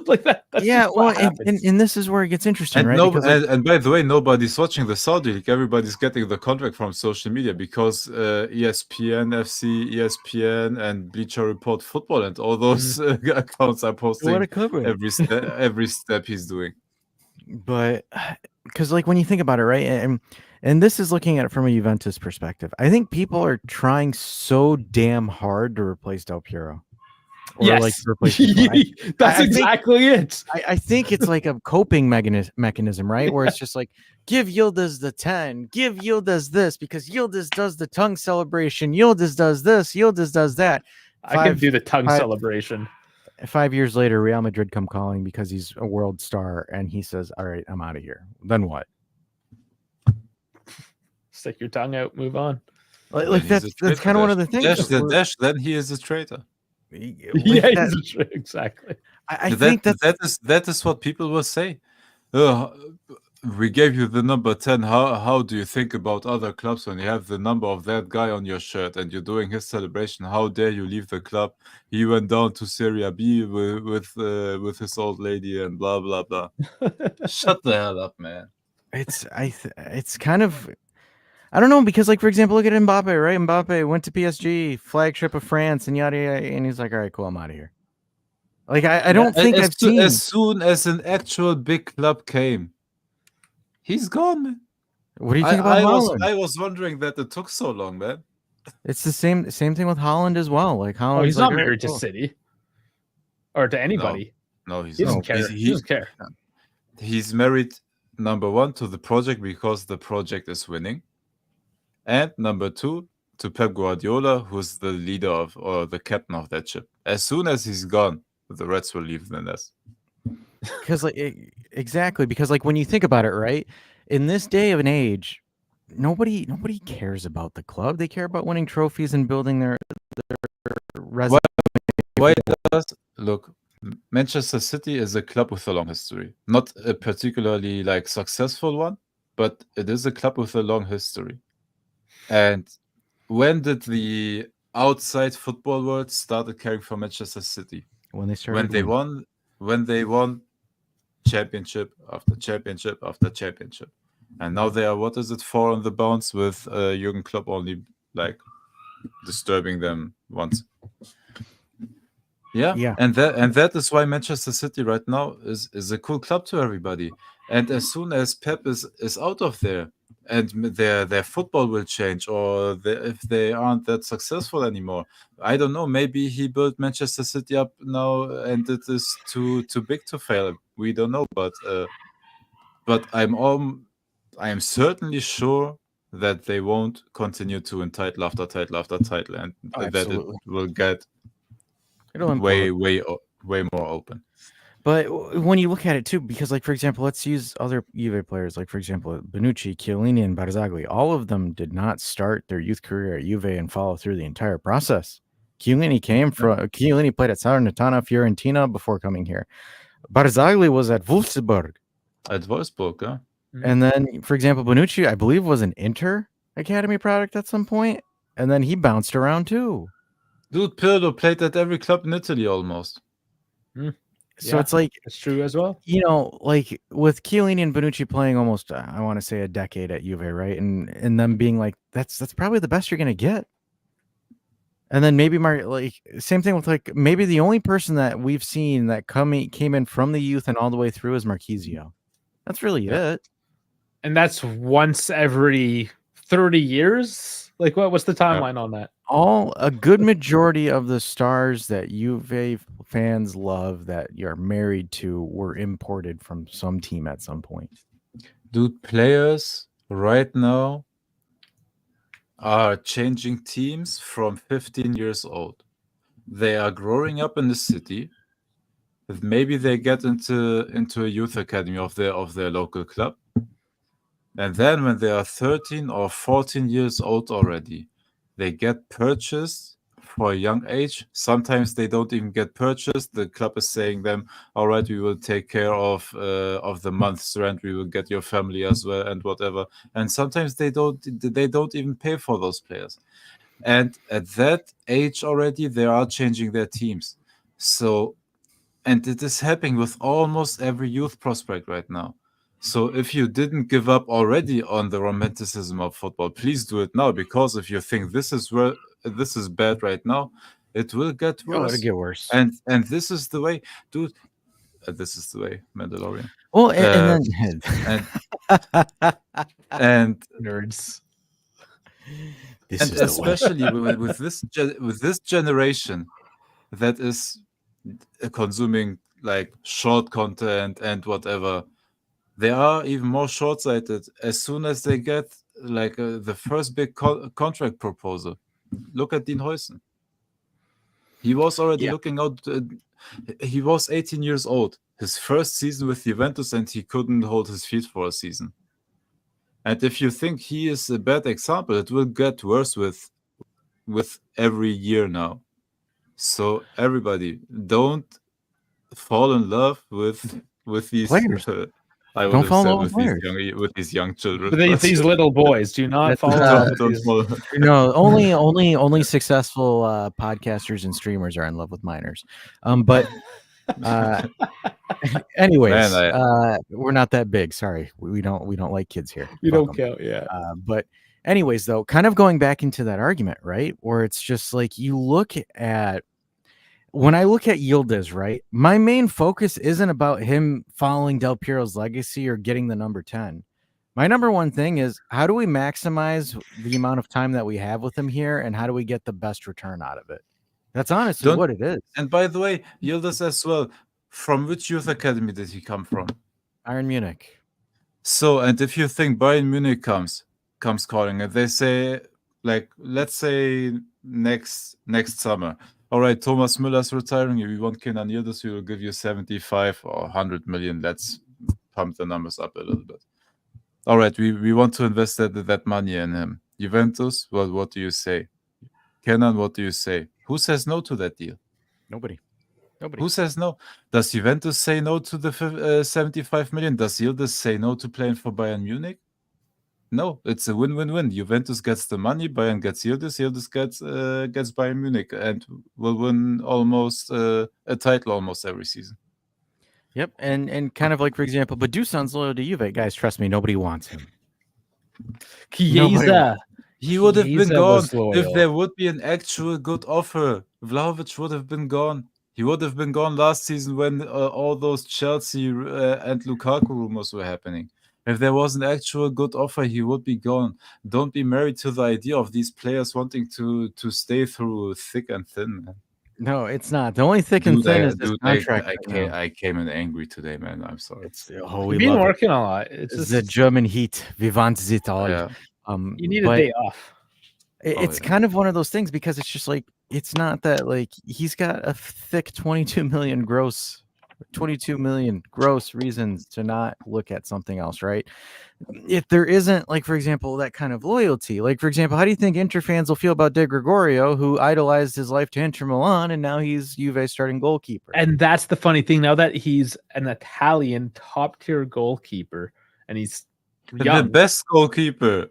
like that. That's Yeah, just what well, happens. and this is where it gets interesting, And right? no, Because like, and by the way, nobody's watching the Saudi league. Everybody's getting the contract from social media because ESPN, FC, ESPN, and Bleacher Report Football, and all those accounts are what posting a cover. every step he's doing. But because like when you think about it, right, and this is looking at it from a Juventus perspective, I think people are trying so damn hard to replace Del Piero. Or Yes, like to replace people. that's I think- exactly it. I think it's like a coping mechanism, right? Where it's just like, give Yildiz the 10, give Yildiz this, because Yildiz does the tongue celebration, Yildiz does this, Yildiz does that. I can do the tongue five- celebration. 5 years later, Real Madrid come calling because he's a world star, and he says, "All right, I'm out of here." Then what? Stick your tongue out, move on. Like that's kind of one of the things. Then he is a traitor. Yeah, exactly. I think that is what people will say. We gave you the number 10. How do you think about other clubs when you have the number of that guy on your shirt and you're doing his celebration? How dare you leave the club? He went down to Serie B with his old lady and blah blah blah. Shut the hell up, man. It's kind of, I don't know, because like for example, look at Mbappe, right? Mbappe went to PSG, flagship of France, and yada yada, and he's like, all right, cool, I'm out of here. Like I don't think I've seen as soon as an actual big club came. He's gone, man. What do you think about Haaland? I was wondering that it took so long, man. It's the same thing with Haaland as well. Like Haaland, Oh, he's not married to City or to anybody. No, he's He doesn't not. care. He doesn't care. He's married, number one, to the project because the project is winning, and number two, to Pep Guardiola, who's the leader of or the captain of that ship. As soon as he's gone, the Reds will leave the nest. Because like exactly, because like when you think about it, right, in this day of an age, nobody cares about the club. They care about winning trophies and building their resume. Why does look? Manchester City is a club with a long history, not a particularly like successful one, but it is a club with a long history. And when did the outside football world started caring for Manchester City? When they started, when they won championship after championship after championship, and now they are, what is it, 4 on the bounce with Jurgen Klopp only like disturbing them once. Yeah, and that is why Manchester City right now is a cool club to everybody. And as soon as Pep is out of there, and their football will change, or if they aren't that successful anymore, I don't know. Maybe he built Manchester City up now, and it is too big to fail. We don't know, but I am certainly sure that they won't continue to win title after title after title, and that it will get way more open. But when you look at it too, because like for example, let's use other Juve players, like for example, Bonucci, Chiellini, and Barzagli. All of them did not start their youth career at Juve and follow through the entire process. Chiellini played at Salernitana, Fiorentina before coming here. Barzagli was at Wolfsburg. At Wolfsburg, yeah. And then, for example, Bonucci, I believe, was an Inter Academy product at some point, and then he bounced around too. Dude, Pirlo played at every club in Italy almost. So it's like, it's true as well. Like with Chiellini and Bonucci playing almost, I want to say a decade at Juve, right? And them being like, that's probably the best you're gonna get. And then maybe same thing with like maybe the only person that we've seen that came in from the youth and all the way through is Marquisio. That's really it. And that's once every 30 years. Like what's the timeline on that? A good majority of the stars that Juve fans love that you're married to were imported from some team at some point. Dude, players right now are changing teams from 15 years old. They are growing up in the city. Maybe they get into a youth academy of their local club. And then when they are 13 or 14 years old already, they get purchased for a young age. Sometimes they don't even get purchased. The club is saying them, all right, we will take care of the month's rent. We will get your family as well and whatever. And sometimes they don't even pay for those players. And at that age already, they are changing their teams. So, and it is happening with almost every youth prospect right now. So if you didn't give up already on the romanticism of football, please do it now, because if you think this is bad right now, it will get Oh, worse. it'll get worse. And this is the way, dude. This is the way, Mandalorian. Well, and and Nerds. this and is the way. especially with this generation that is consuming like short content and whatever, they are even more short-sighted. As soon as they get like the first big contract proposal, look at Dean Huijsen. He was already looking out. He was 18 years old. His first season with Juventus, and he couldn't hold his feet for a season. And if you think he is a bad example, it will get worse with every year now. So everybody, don't fall in love with these Players. I would Don't have fall in said love with these young children. But these little boys do not That's, fall in love with don't these. fall. No, only successful podcasters and streamers are in love with minors. But anyways, Man, we're not that big. Sorry, we don't like kids here. You Fuck don't 'em. count, yeah. But anyways, though, kind of going back into that argument, right? Where it's just like you look at when I look at Yildiz, right? My main focus isn't about him following Del Piero's legacy or getting the number 10. My number one thing is how do we maximize the amount of time that we have with him here, and how do we get the best return out of it? That's honestly what it is. And by the way, Yildiz as well. From which youth academy did he come from? Bayern Munich. So, and if you think Bayern Munich comes calling, and they say, like, let's say next summer, all right, Thomas Müller's retiring. We want Kenan Yildiz. We will give you 75 or 100 million. Let's pump the numbers up a little bit. All right, we want to invest that money in him. Juventus, well, what do you say? Kenan, what do you say? Who says no to that deal? Nobody. Who says no? Does Juventus say no to the 75 million? Does Yildiz say no to playing for Bayern Munich? No, it's a win-win-win. Juventus gets the money, Bayern gets Yildiz, Yildiz gets Bayern Munich, and will win almost a title almost every season. Yep, and kind of like, for example, but Dusan's loyal to Juve. Guys, trust me, nobody wants him. Chiesa. He would have been Chiesa gone was loyal. if there would be an actual good offer. Vlahovic would have been gone. He would have been gone last season when all those Chelsea and Lukaku rumors were happening. If there was an actual good offer, he would be gone. Don't be married to the idea of these players wanting to stay through thick and thin, man. No, it's not. The only thick and thin is this contract. I came in angry today, man. I'm sorry. We You've been love working a lot. It's it. just, The German heat. Wir want it all. Yeah. you need a day off. It's kind of one of those things because it's just like it's not that like he's got a thick 22 million gross reasons to not look at something else, right? If there isn't, like, for example, that kind of loyalty, like, for example, how do you think Inter fans will feel about De Gregorio, who idolized his life to Inter Milan, and now he's Juve's starting goalkeeper? And that's the funny thing. Now that he's an Italian top-tier goalkeeper, and he's young, the best goalkeeper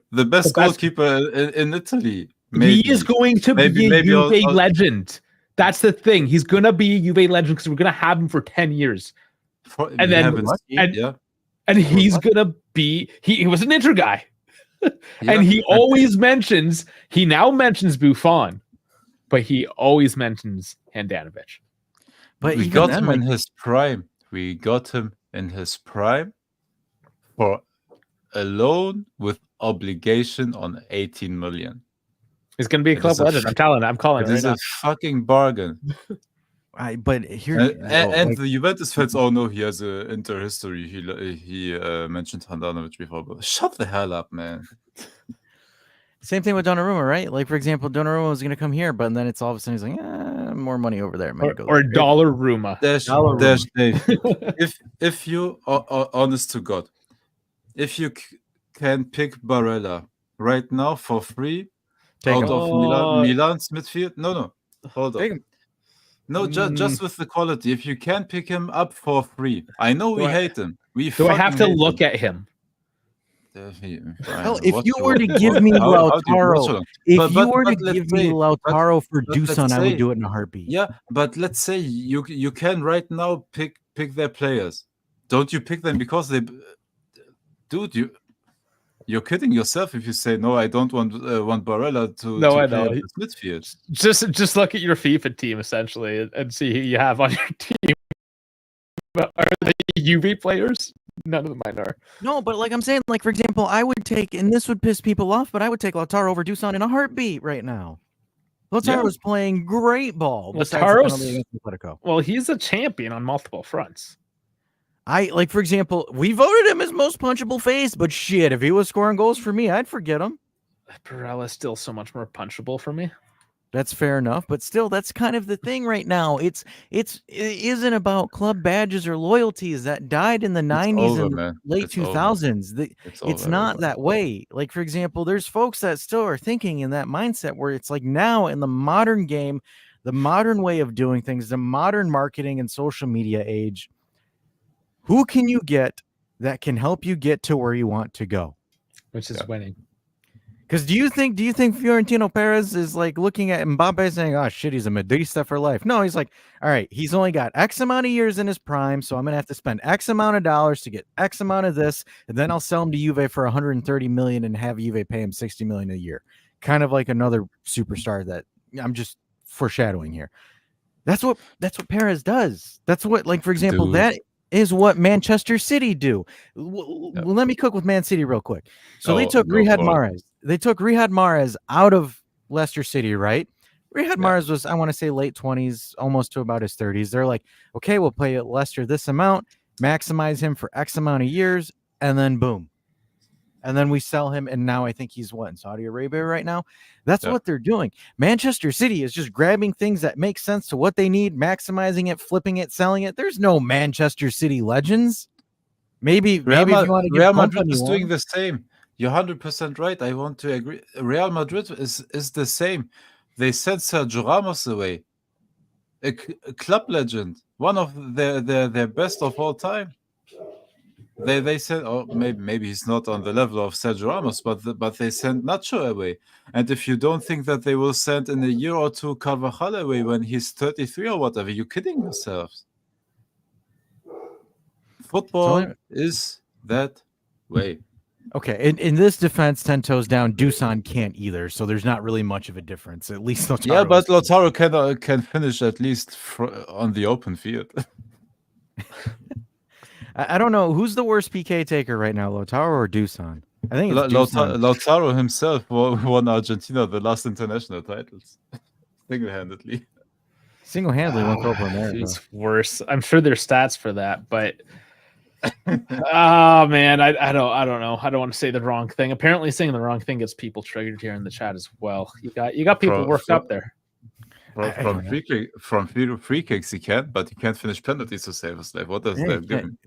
in Italy. He is going to be a Juve legend. That's the thing. He's going to be a Juve legend because we're going to have him for 10 years. And he's going to be... He was an Inter guy. And he now mentions Buffon, but he always mentions Handanovic. But we got him in his prime. We got him in his prime for a loan with obligation on 18 million. He's going to be a club legend. I'm calling it. It is a fucking bargain. But here and the Juventus fans all know he has an Inter history. He mentioned Handanovic before, but shut the hell up, man. Same thing with Donnarumma, right? Like, for example, Donnarumma was going to come here, but then it's all of a sudden he's like, more money over there. Or Dollaruma. If you are honest to God, if you can pick Barella right now for free out of Milan's midfield, no. Hold Take on. him. No, just with the quality. If you can pick him up for free, I know we hate him. We Do I have to hate look him. at him? Hell, if you were to give me Lautaro, if you were to give me Lautaro for Dusan, I would do it in a heartbeat. Yeah, but let's say you can right now pick their players. Don't you pick them because they, dude? You're kidding yourself if you say no. I don't want Barella to I play know. at this midfield. Just look at your FIFA team essentially and see who you have on your team. Are they UV players? None of mine are. No, but like I'm saying, like for example, I would take, and this would piss people off, but I would take Lautaro over Dusan in a heartbeat right now. Lautaro was playing great ball. Well, he's a champion on multiple fronts. Like for example, we voted him as most punchable face, but shit, if he was scoring goals for me, I'd forget him. Barella's still so much more punchable for me. That's fair enough, but still, that's kind of the thing right now. It isn't about club badges or loyalties that died in the 90s and late 2000s. It's not that way. Like, for example, there's folks that still are thinking in that mindset where it's like now in the modern game, the modern way of doing things, the modern marketing and social media age, who can you get that can help you get to where you want to go? Which is winning. Because do you think Florentino Perez is like looking at Mbappe saying, oh shit, he's a Madrista for life? No, he's like, all right, he's only got X amount of years in his prime, so I'm gonna have to spend X amount of dollars to get X amount of this, and then I'll sell him to Juve for 130 million and have Juve pay him 60 million a year. Kind of like another superstar that I'm just foreshadowing here. That's what Perez does. That's what, like, for example, that is what Manchester City do. Let me cook with Man City real quick. So they took Riyad Mahrez. They took Riyad Mahrez out of Leicester City, right? Riyad Mahrez was, I want to say, late 20s, almost to about his 30s. They're like, okay, we'll pay Leicester this amount, maximize him for X amount of years, and then boom. And then we sell him, and now I think he's in Saudi Arabia right now. That's what they're doing. Manchester City is just grabbing things that make sense to what they need, maximizing it, flipping it, selling it. There's no Manchester City legends. Maybe if you want to give Real Madrid is doing the same. You're 100% right. I want to agree. Real Madrid is the same. They sent Sergio Ramos away, a club legend, one of their best of all time. They said, oh, maybe he's not on the level of Sergio Ramos, but they sent Nacho away. And if you don't think that they will send in a year or two Carvajal away when he's 33 or whatever, you're kidding yourselves. Football is that way. Okay, in this defense, 10 toes down, Dusan can't either, so there's not really much of a difference. At least Lautaro. Yeah, but Lautaro can finish at least on the open field. I don't know who's the worst PK taker right now, Lautaro or Dusan. I think it's Lautaro himself won Argentina the last international titles single-handedly. Single-handedly won Copa America. He's worse. I'm sure there's stats for that, but oh man, I don't know. I don't want to say the wrong thing. Apparently, saying the wrong thing gets people triggered here in the chat as well. You got people worked up there. From free kicks he can, but he can't finish penalties to save his life. What does that give him?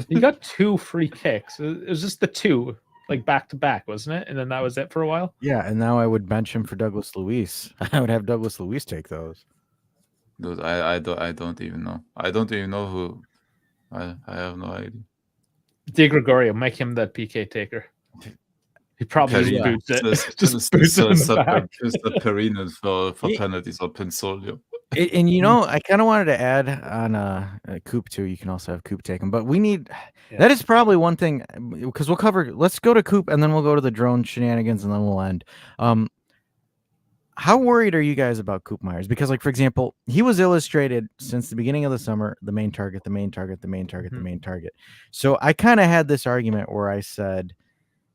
He got 2 free kicks. It was just the 2, like back to back, wasn't it? And then that was it for a while. Yeah, and now I would bench him for Douglas Luiz. I would have Douglas Luiz take those. Dude, I don't even know. I don't even know who. I have no idea. De Gregorio, make him the PK taker. He probably boots it. Just boots it in the back. Just a Perino for penalties or Pinsolio. And you know, I kind of wanted to add on Coop too. You can also have Coop take him, but we need that is probably one thing because we'll cover. Let's go to Coop and then we'll go to the drone shenanigans and then we'll end. How worried are you guys about Coop Myers? Because, like, for example, he was illustrated since the beginning of the summer, the main target, the main target, the main target, the main target. So I kind of had this argument where I said,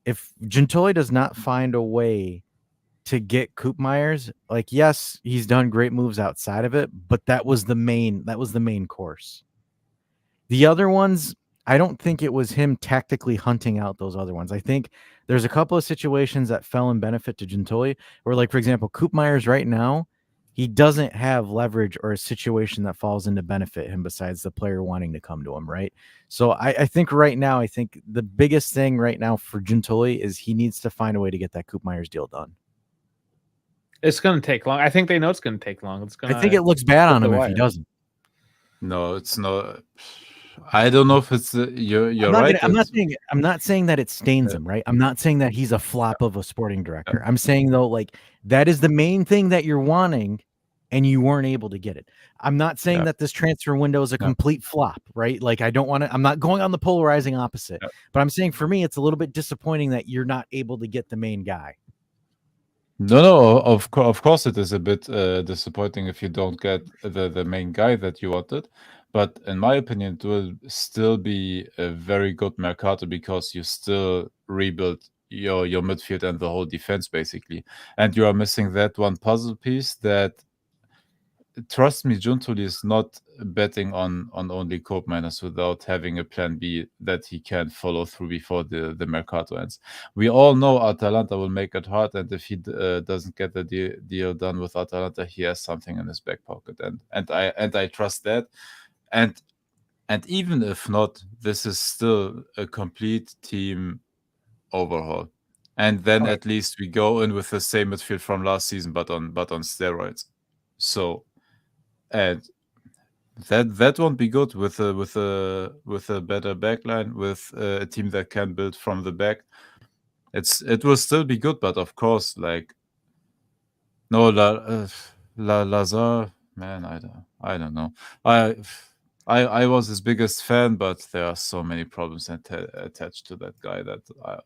if Gentoli does not find a way to get Coop Myers, like, yes, he's done great moves outside of it, but that was the main course. The other ones, I don't think it was him tactically hunting out those other ones. I think there's a couple of situations that fell in benefit to Gentoli, where, like, for example, Coop Myers right now, he doesn't have leverage or a situation that falls into benefit him besides the player wanting to come to him, right? So I think right now, I think the biggest thing right now for Gentoli is he needs to find a way to get that Coop Myers deal done. It's going to take long. I think they know it's going to take long. It's going. I think it looks bad on him if he doesn't. No, it's not. I don't know if it's you're right. I'm not saying that it stains him, right? I'm not saying that he's a flop of a sporting director. I'm saying though, like that is the main thing that you're wanting, and you weren't able to get it. I'm not saying that this transfer window is a complete flop, right? Like I'm not going on the polarizing opposite, but I'm saying for me, it's a little bit disappointing that you're not able to get the main guy. No, of course it is a bit disappointing if you don't get the main guy that you wanted. But in my opinion, it will still be a very good Mercato because you still rebuild your midfield and the whole defense basically. And you are missing that one puzzle piece that, trust me, Giuntoli is not betting on only Cope Miners without having a plan B that he can follow through before the Mercato ends. We all know Atalanta will make it hard, and if he doesn't get the deal done with Atalanta, he has something in his back pocket, and I trust that. And even if not, this is still a complete team overhaul. And then at least we go in with the same midfield from last season, but on steroids. So, and that won't be good with a better backline, with a team that can build from the back. It will still be good, but of course, like Lazar, man, I don't know. I was his biggest fan, but there are so many problems attached to that guy that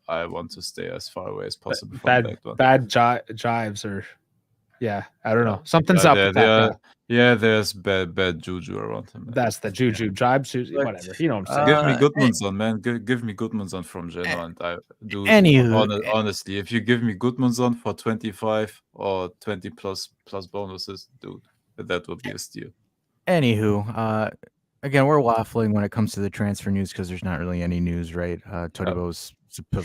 I want to stay as far away as possible from that one. Bad jives or, I don't know. Something's up with that guy. Yeah, there's bad juju around him. That's the juju, jibes, whatever. You know what I'm saying? Give me Gudmundsson, man. Give me Gudmundsson from Genoa, and I do. Honestly, if you give me Gudmundsson for 25 or 20 plus bonuses, dude, that would be a steal. Anywho, again, we're waffling when it comes to the transfer news because there's not really any news, right? Todibo's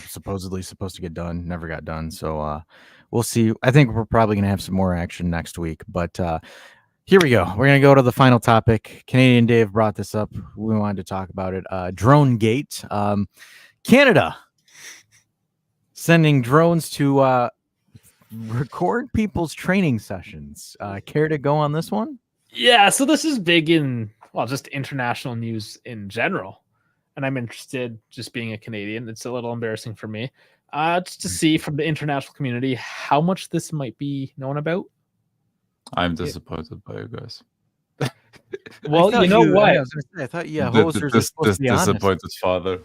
supposedly supposed to get done, never got done. So we'll see. I think we're probably going to have some more action next week. But here we go. We're going to go to the final topic. Canadian Dave brought this up. We wanted to talk about it. Drone Gate. Canada sending drones to record people's training sessions. Care to go on this one? Yeah, so this is big in, just international news in general. And I'm interested, just being a Canadian, it's a little embarrassing for me, just to see from the international community how much this might be known about. I'm disappointed by you guys. Well, you know what? I thought hosers are supposed to be disappointed honest. Father.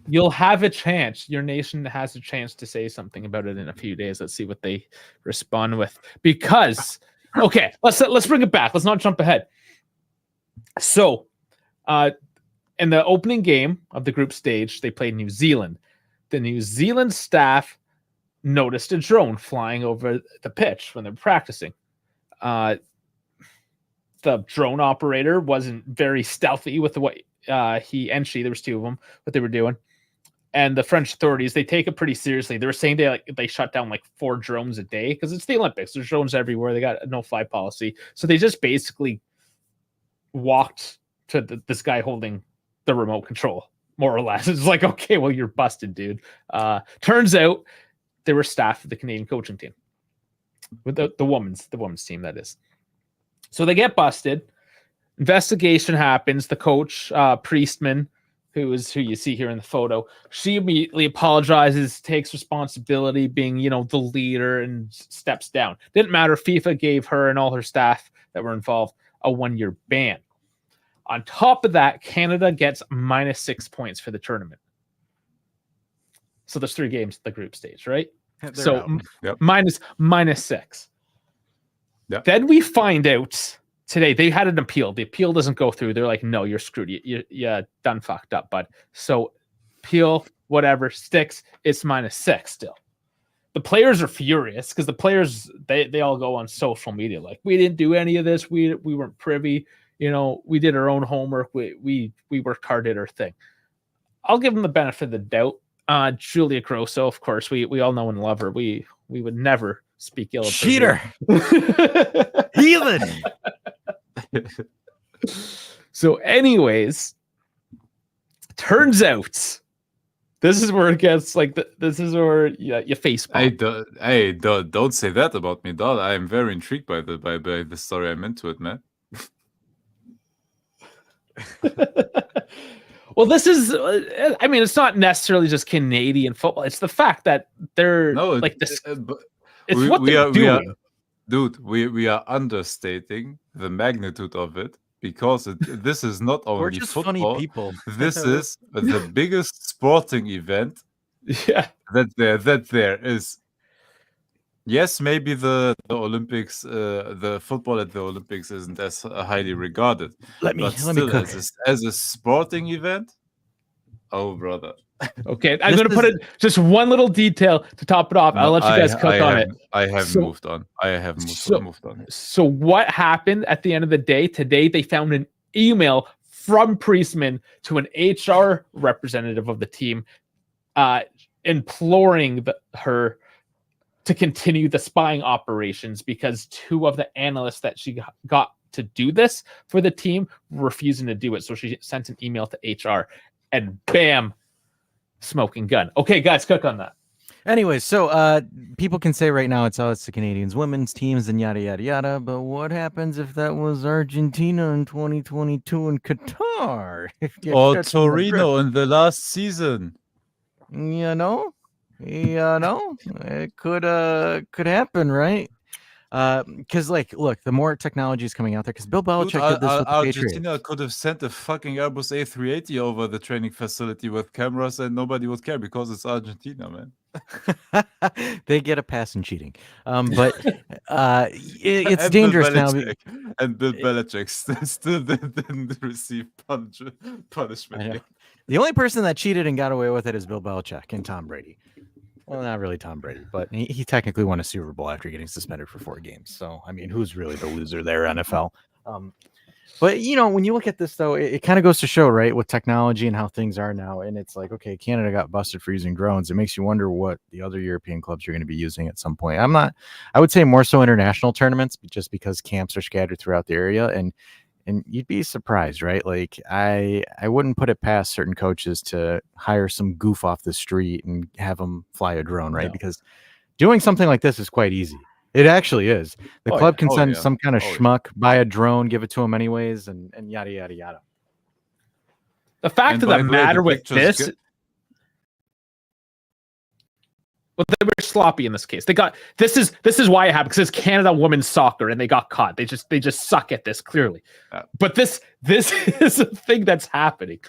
You'll have a chance. Your nation has a chance to say something about it in a few days. Let's see what they respond with. Because, okay, let's bring it back. Let's not jump ahead. So, in the opening game of the group stage, they played New Zealand. The New Zealand staff noticed a drone flying over the pitch when they were practicing. The drone operator wasn't very stealthy with what he and she, there was two of them, what they were doing. And the French authorities, they take it pretty seriously. They were saying they shut down like 4 drones a day because it's the Olympics. There's drones everywhere. They got a no-fly policy. So they just basically walked to this guy holding the remote control, more or less. It's like, okay, well, you're busted, dude. Turns out they were staff of the Canadian coaching team, with the women's team, that is. So they get busted. Investigation happens. The coach, Priestman, who you see here in the photo, she immediately apologizes, takes responsibility, being, the leader, and steps down. Didn't matter. FIFA gave her and all her staff that were involved a 1-year ban. On top of that, Canada gets -6 points for the tournament. So there's 3 games at the group stage, right? -6. Yep. Then we find out today they had an appeal. The appeal doesn't go through. They're like, no, you're screwed. You done fucked up, bud. So appeal, whatever, sticks. It's -6 still. The players are furious because the players, they all go on social media like, we didn't do any of this. We weren't privy. We did our own homework. We worked hard, did our thing. I'll give them the benefit of the doubt. Julia Grosso, of course, we all know and love her. We would never speak ill of her. Cheater. Heathen. So anyways, turns out This is where it gets like this is where you face palm. Don't say that about me, dog. I am very intrigued by the story. I'm into it, man. Well, this is. I mean, it's not necessarily just Canadian football. It's the fact that they're like this. It's what they're doing. We are understating the magnitude of it because this is not We're only just football. funny people. This is the biggest sporting event Yeah. that there is. Yes, maybe the Olympics, the football at the Olympics isn't as highly regarded. Let me cook. As a sporting event, oh brother. Okay, I'm going to put it just one little detail to top it off. I'll let you guys cook on it. I have moved on. Moved on. So what happened at the end of the day? Today they found an email from Priestman to an HR representative of the team, imploring her to continue the spying operations because two of the analysts that she got to do this for the team were refusing to do it. So she sent an email to HR, and bam, smoking gun. Okay, guys, cook on that. Anyway, so people can say right now it's the Canadians women's teams and yada yada yada, but what happens if that was Argentina in 2022 in Qatar? Or Torino in the last season. It could happen, right? Because look, the more technology is coming out there, because Bill Belichick did this with the Argentina Patriots. could have sent a fucking Airbus A380 over the training facility with cameras, and nobody would care because it's Argentina, man. They get a pass in cheating, but it's dangerous now. And Bill Belichick still didn't receive punishment. The only person that cheated and got away with it is Bill Belichick and Tom Brady. Well, not really Tom Brady, but he technically won a Super Bowl after getting suspended for 4 games. So, I mean, who's really the loser there, NFL? But, when you look at this, though, it kind of goes to show, right, with technology and how things are now. And it's like, okay, Canada got busted for using drones. It makes you wonder what the other European clubs are going to be using at some point. I would say more so international tournaments, just because camps are scattered throughout the area. And you'd be surprised, right? Like I wouldn't put it past certain coaches to hire some goof off the street and have them fly a drone, right? No. Because doing something like this is quite easy. It actually is. The club can send some kind of schmuck, buy a drone, give it to them anyways, and yada, yada, yada. The fact of the matter with this... Well, they were sloppy in this case. They got this is why it happened, because it's Canada women's soccer and they got caught. They just suck at this clearly. But this is a thing that's happening.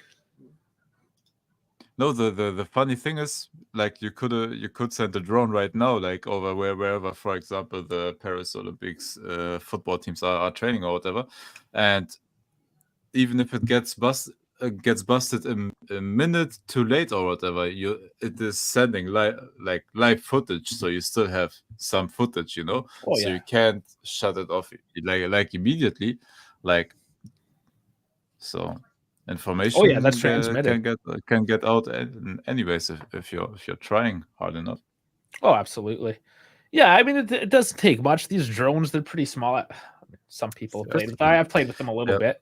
No, the funny thing is, like, you could send a drone right now, like over wherever, for example, the Paris Olympics football teams are training or whatever, and even if it gets busted a minute too late or whatever, it is sending live footage, so you still have some footage, so you can't shut it off like immediately, so information that's transmitted. can get out anyways if you're trying hard enough. Oh, absolutely. Yeah, I mean it doesn't take much. These drones, they're pretty small. Some people played with them. I've played with them a little bit.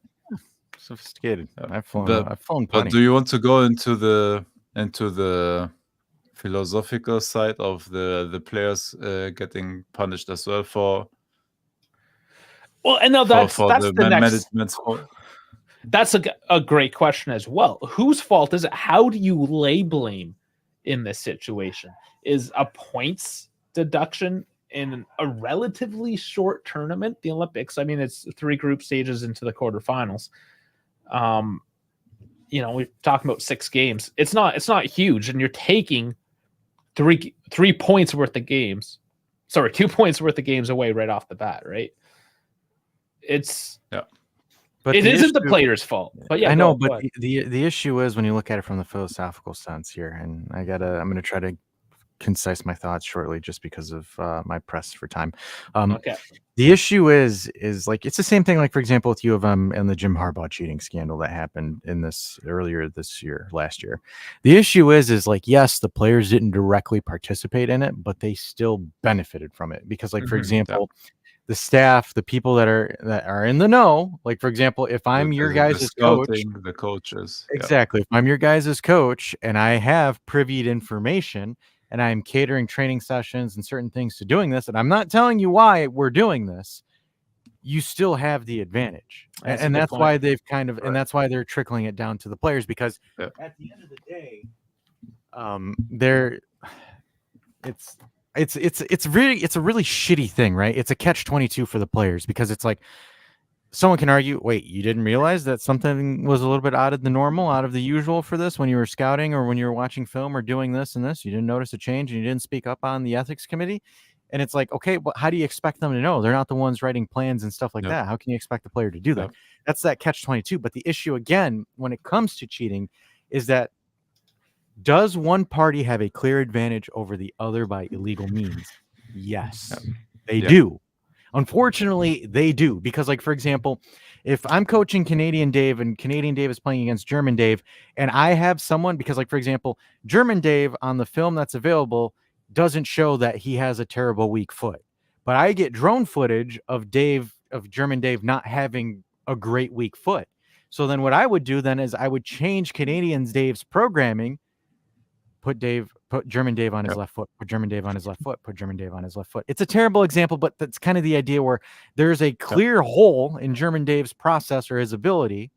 Sophisticated. I've flown plenty. But do you want to go into the philosophical side of the players getting punished as well for? Well, and now that's the next. Management's fault? That's a great question as well. Whose fault is it? How do you lay blame in this situation? Is a points deduction in a relatively short tournament, the Olympics? I mean, it's 3 group stages into the quarterfinals. We're talking about 6 games. It's not huge, and you're taking 3 points worth of games. Sorry, 2 points worth of games away right off the bat, right? But it isn't the player's fault. But yeah, I know. But the issue is when you look at it from the philosophical sense here, and I'm going to try to concise my thoughts shortly, just because of my press for time. Okay. The issue is like it's the same thing. Like, for example, with U of M and the Jim Harbaugh cheating scandal that happened last year. The issue is like, yes, the players didn't directly participate in it, but they still benefited from it because, like, for example. the staff, the people that are in the know. Like, for example, if I'm your the guys' coach, scouting, the coaches. Yeah. exactly. If I'm your guys' coach and I have privied information and I'm catering training sessions and certain things to doing this, and I'm not telling you why we're doing this, you still have the advantage. And that's why they've kind of, and that's why they're trickling it down to the players, because at the end of the day, they're, it's a really shitty thing, right? It's a catch-22 for the players, because it's like, someone can argue, wait, you didn't realize that something was a little bit out of the normal, out of the usual for this when you were scouting or when you were watching film or doing this and this? You didn't notice a change and you didn't speak up on the ethics committee? And it's like, okay, but how do you expect them to know? They're not the ones writing plans and stuff like that. How can you expect the player to do that? That's that catch-22. But the issue, again, when it comes to cheating, is that does one party have a clear advantage over the other by illegal means? Yes, they do. Unfortunately, they do. Because, like, for example, if I'm coaching Canadian Dave and Canadian Dave is playing against German Dave, and I have someone, because, like, for example, German Dave on the film that's available doesn't show that he has a terrible weak foot, but I get drone footage of German Dave not having a great weak foot. So then what I would do then is I would change Canadian Dave's programming, put German Dave on his left foot, put German Dave on his left foot, put German Dave on his left foot. It's a terrible example, but that's kind of the idea, where there's a clear hole in German Dave's process or his ability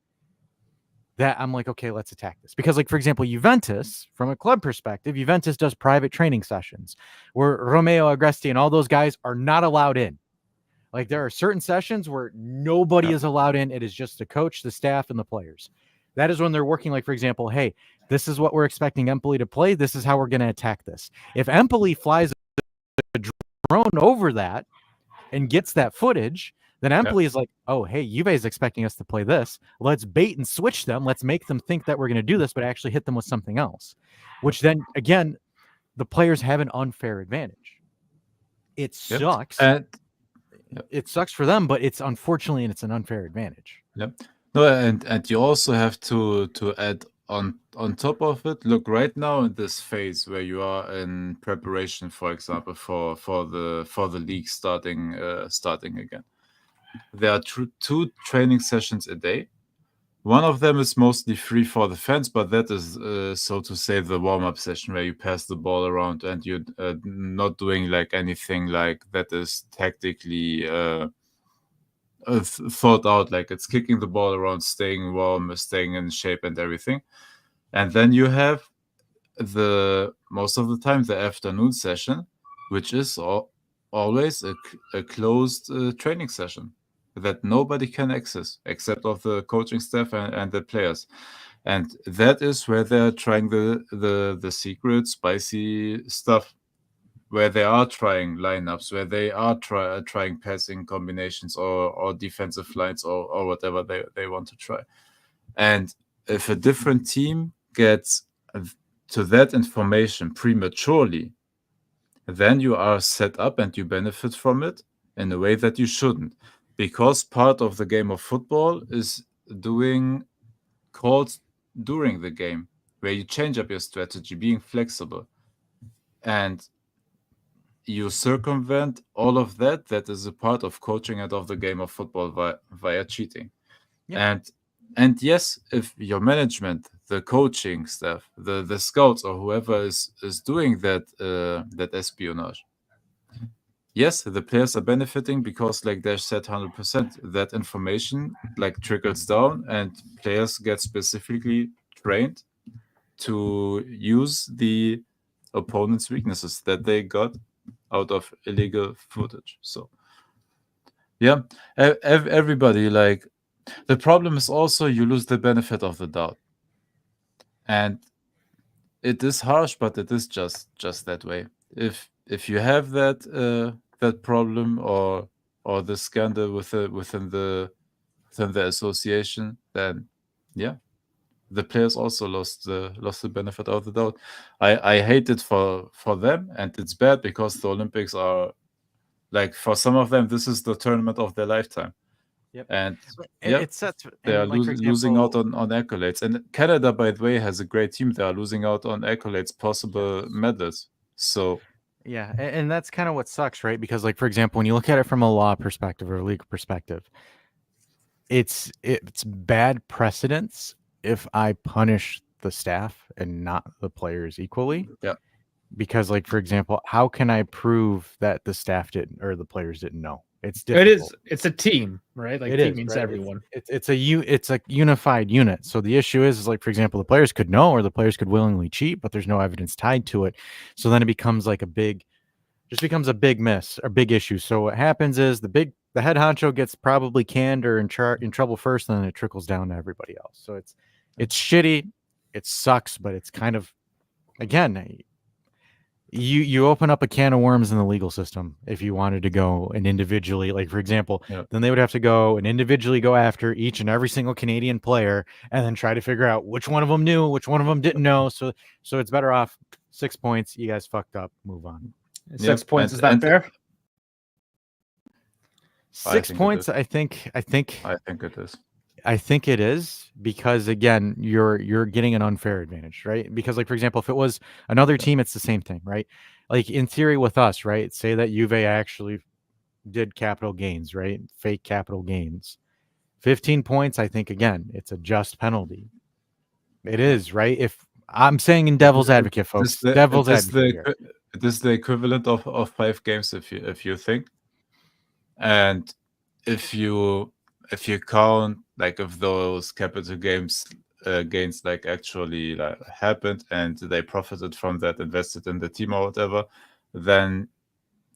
that I'm like, okay, let's attack this. Because, like, for example, Juventus, from a club perspective, Juventus does private training sessions where Romeo Agresti and all those guys are not allowed in. Like, there are certain sessions where nobody is allowed in. It is just the coach, the staff, and the players. That is when they're working, like, for example, hey, this is what we're expecting Empoli to play. This is how we're going to attack this. If Empoli flies a drone over that and gets that footage, then Empoli is like, oh, hey, Juve is expecting us to play this. Let's bait and switch them. Let's make them think that we're going to do this, but actually hit them with something else, which then, again, the players have an unfair advantage. It sucks. It sucks for them, but it's unfortunately, and it's an unfair advantage. No, and you also have to add on top of it. Look, right now in this phase where you are in preparation, for example, for the league starting again, there are two training sessions a day. One of them is mostly free for the fans, but that is, so to say, the warm-up session where you pass the ball around and you're not doing like anything like that is tactically thought out. Like, it's kicking the ball around, staying warm, staying in shape and everything. And then you have most of the time the afternoon session, which is always a closed training session that nobody can access except of the coaching staff and the players. And that is where they're trying the secret spicy stuff, where they are trying lineups, where they are trying passing combinations or defensive lines or whatever they want to try. And if a different team gets to that information prematurely, then you are set up and you benefit from it in a way that you shouldn't. Because part of the game of football is doing calls during the game, where you change up your strategy, being flexible. And you circumvent all of that is a part of coaching and of the game of football via cheating. And yes, if your management, the coaching staff, the scouts, or whoever is doing that espionage, yes, the players are benefiting because, like Dash said, 100%, that information like trickles down and players get specifically trained to use the opponent's weaknesses that they got out of illegal footage. So yeah, everybody, like, the problem is also you lose the benefit of the doubt, and it is harsh, but it is just that way. If you have that problem or the scandal within the association, then yeah, the players also lost the benefit of the doubt. I hate it for them, and it's bad because the Olympics are, like, for some of them, this is the tournament of their lifetime. And it's set they are like, for example, losing out on accolades. And Canada, by the way, has a great team. They are losing out on accolades, possible medals. So Yeah, and that's kind of what sucks, right? Because, like, for example, when you look at it from a law perspective or a legal perspective, it's bad precedence if I punish the staff and not the players equally. Yeah. Because, like, for example, how can I prove that the staff didn't or the players didn't know? It's It difficult. is. It's a team, right? Like It team is, means right? everyone. It's a unified unit. So the issue is like, for example, the players could know or the players could willingly cheat, but there's no evidence tied to it. So then it becomes like a big miss or big issue. So what happens is the head honcho gets probably canned or in trouble first, and then it trickles down to everybody else. So it's shitty, it sucks, but it's kind of, again, you open up a can of worms in the legal system if you wanted to go and individually, like, for example, then they would have to go and individually go after each and every single Canadian player and then try to figure out which one of them knew, which one of them didn't know. So it's better off 6 points. You guys fucked up. Move on. 6 points, is that fair? 6 points, I think it is. I think it is because, again, you're getting an unfair advantage, right? Because, like, for example, if it was another team, it's the same thing, right? Like, in theory with us, right? Say that Juve actually did capital gains, right? Fake capital gains. 15 points, I think, again, it's a just penalty. It is, right? If I'm saying in devil's advocate, folks, devil's advocate. It is the equivalent of 5 games if you think. And if you count, like, if those capital gains like actually like happened and they profited from that, invested in the team or whatever, then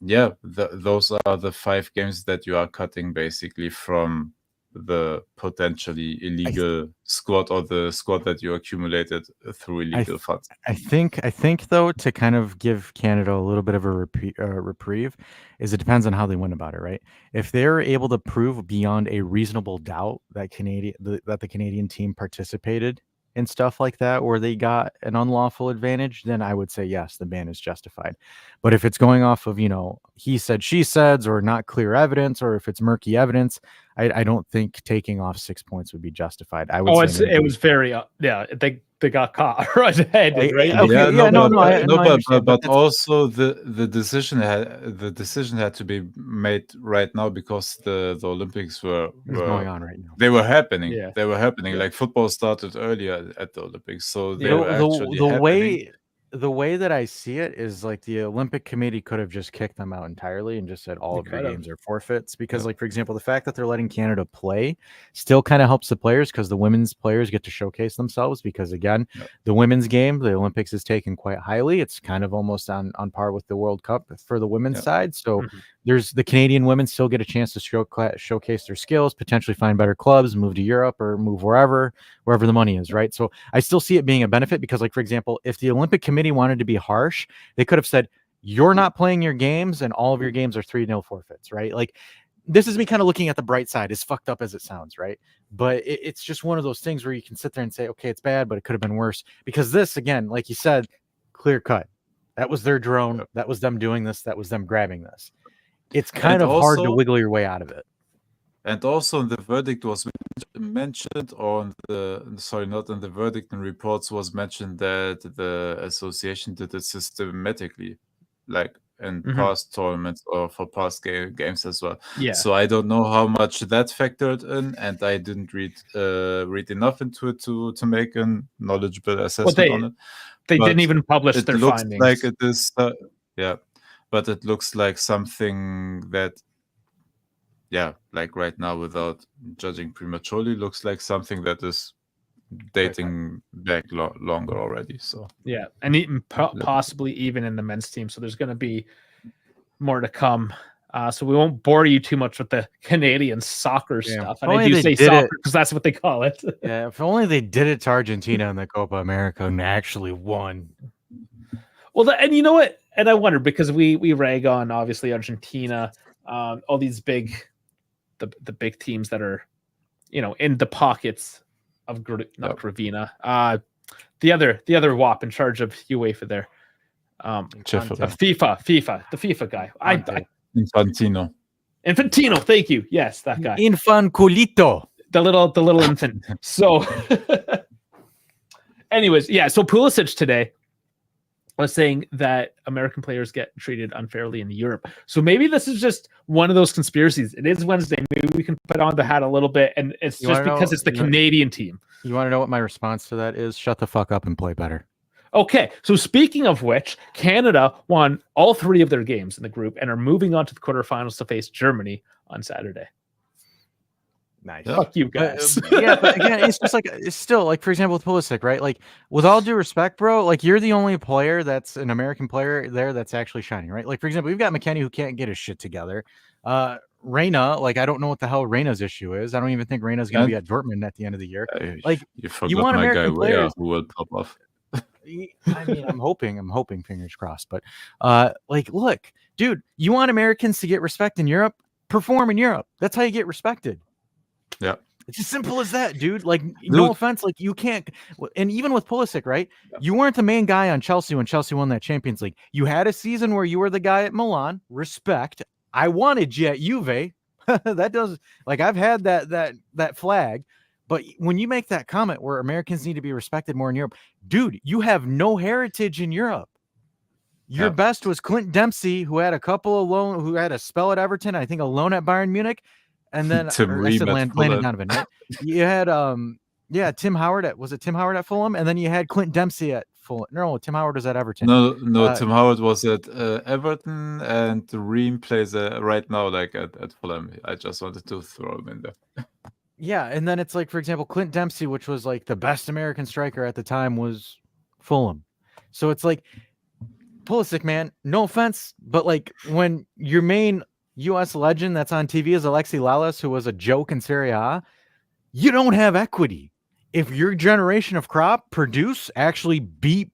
those are the 5 games that you are cutting basically from the potentially illegal squad or the squad that you accumulated through illegal funds. I think though, to kind of give Canada a little bit of a reprieve, is it depends on how they went about it, right? If they're able to prove beyond a reasonable doubt that the Canadian team participated in stuff like that, or they got an unlawful advantage, then I would say yes, the ban is justified. But if it's going off of, he said, she said, or not clear evidence, or if it's murky evidence, I don't think taking off 6 points would be justified. I would say it was very they got caught right-handed, right? But also the decision had to be made right now because the Olympics were going on right now. They were happening. Yeah. They were happening. Like, football started earlier at the Olympics, so they were actually happening. The way that I see it is, like, the Olympic Committee could have just kicked them out entirely and just said all of your games are forfeits. Because, like, for example, the fact that they're letting Canada play still kind of helps the players because the women's players get to showcase themselves. Because, again, the women's game, the Olympics is taken quite highly. It's kind of almost on par with the World Cup for the women's side. So there's the Canadian women still get a chance to showcase their skills, potentially find better clubs, move to Europe or move wherever the money is, right? So I still see it being a benefit because, like, for example, if the Olympic Committee wanted to be harsh, they could have said, you're not playing your games and all of your games are 3-0 forfeits, right? Like, this is me kind of looking at the bright side, as fucked up as it sounds, right? But it's just one of those things where you can sit there and say, okay, it's bad, but it could have been worse. Because this, again, like you said, clear cut. That was their drone. That was them doing this. That was them grabbing this. It's kind of hard to wiggle your way out of it. And also, the verdict was mentioned on not in the verdict, in reports was mentioned that the association did it systematically, like in past tournaments or for past games as well. Yeah. So I don't know how much that factored in, and I didn't read enough into it to make a knowledgeable assessment on it. They didn't even publish their findings. Like it is, but it looks like something that, like right now, without judging prematurely, looks like something that is dating back longer already. So and even possibly even in the men's team. So there's going to be more to come. So we won't bore you too much with the Canadian soccer stuff. And I do say soccer because that's what they call it. Yeah, if only they did it to Argentina in the Copa America and actually won. Well, and you know what? And I wonder, because we rag on, obviously, Argentina, all these the big teams that are, in the pockets of Gravina. The other WAP in charge of UEFA there. FIFA, the FIFA guy. Infantino, thank you. Yes, that guy. Infanculito. The little infant. So anyways, so Pulisic today, was saying that American players get treated unfairly in Europe. So maybe this is just one of those conspiracies. It is Wednesday. Maybe we can put on the hat a little bit, and it's just because it's the Canadian team. You want to know what my response to that is? Shut the fuck up and play better. Okay, so speaking of which, Canada won all 3 of their games in the group and are moving on to the quarterfinals to face Germany on Saturday. Nice. Fuck you guys. But again, it's just like, it's still like, for example, with Pulisic, right? Like, with all due respect, bro, like, you're the only player that's an American player there that's actually shining, right? Like, for example, we've got McKennie who can't get his shit together. Reyna, like, I don't know what the hell Reyna's issue is. I don't even think Reyna's going to be at Dortmund at the end of the year. Like, you forgot you want my American guy players who will pop off. I mean, I'm hoping, fingers crossed. But like, look, dude, you want Americans to get respect in Europe? Perform in Europe. That's how you get respected. Yeah. It's as simple as that, dude. Like, no offense, like, you can't. And even with Pulisic, right? You weren't the main guy on Chelsea when Chelsea won that Champions League. You had a season where you were the guy at Milan. Respect. I wanted you at Juve. That does, like, I've had that flag. But when you make that comment where Americans need to be respected more in Europe, dude, you have no heritage in Europe. Your best was Clint Dempsey, who had a couple of who had a spell at Everton, I think a loan at Bayern Munich, and then Landon Donovan, right? You had Tim Howard Tim Howard at Fulham, and then you had Clint Dempsey at Fulham. No, Tim Howard was at Everton. No, Tim Howard was at Everton, and Ream plays right now like at Fulham. I just wanted to throw him in there. Yeah, and then it's like, for example, Clint Dempsey, which was like the best American striker at the time, was Fulham. So it's like, Pulisic, man, no offense, but like, when your main U.S. legend that's on TV is Alexi Lalas, who was a joke in Serie A, you don't have equity. If your generation of crop actually beat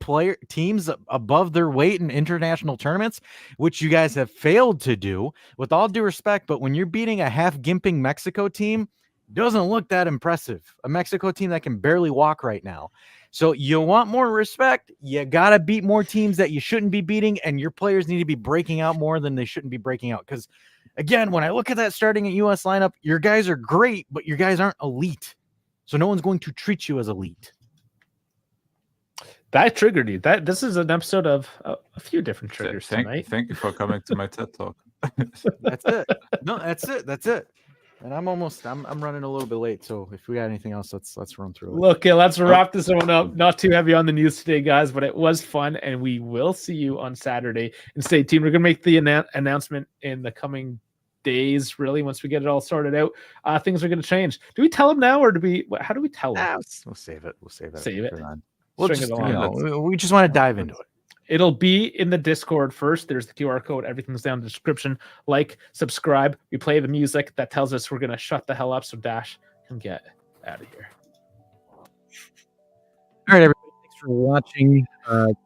teams above their weight in international tournaments, which you guys have failed to do, with all due respect, but when you're beating a half-gimping Mexico team, doesn't look that impressive. A Mexico team that can barely walk right now. So you want more respect, you got to beat more teams that you shouldn't be beating, and your players need to be breaking out more than they shouldn't be breaking out. Because, again, when I look at that starting at U.S. lineup, your guys are great, but your guys aren't elite. So no one's going to treat you as elite. That triggered you. This is an episode of a few different triggers tonight. Thank you for coming to my TED Talk. That's it. No, that's it. And I'm running a little bit late, so if we got anything else, let's run through it. Look, let's wrap this one up. Not too heavy on the news today, guys, but it was fun, and we will see you on Saturday. And stay tuned. We're gonna make the announcement in the coming days. Really, once we get it all sorted out, things are gonna change. Do we tell them now, or how do we tell them? We'll save it. Save it. We'll just, we just want to dive into it. It'll be in the Discord first. There's the QR code. Everything's down in the description. Like, subscribe. We play the music that tells us we're going to shut the hell up. So Dash can get out of here. All right, everybody. Thanks for watching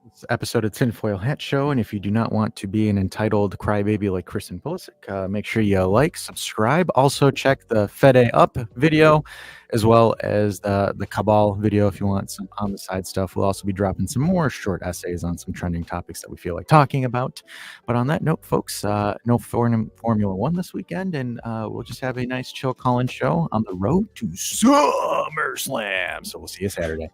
this episode of Tinfoil Hat Show. And if you do not want to be an entitled crybaby like Chris and Pulisic, make sure you like, subscribe. Also, check the Fede Up video, as well as the Cabal video if you want some on the side stuff. We'll also be dropping some more short essays on some trending topics that we feel like talking about. But on that note, folks, no Formula One this weekend, and we'll just have a nice chill call-in show on the road to SummerSlam. So we'll see you Saturday.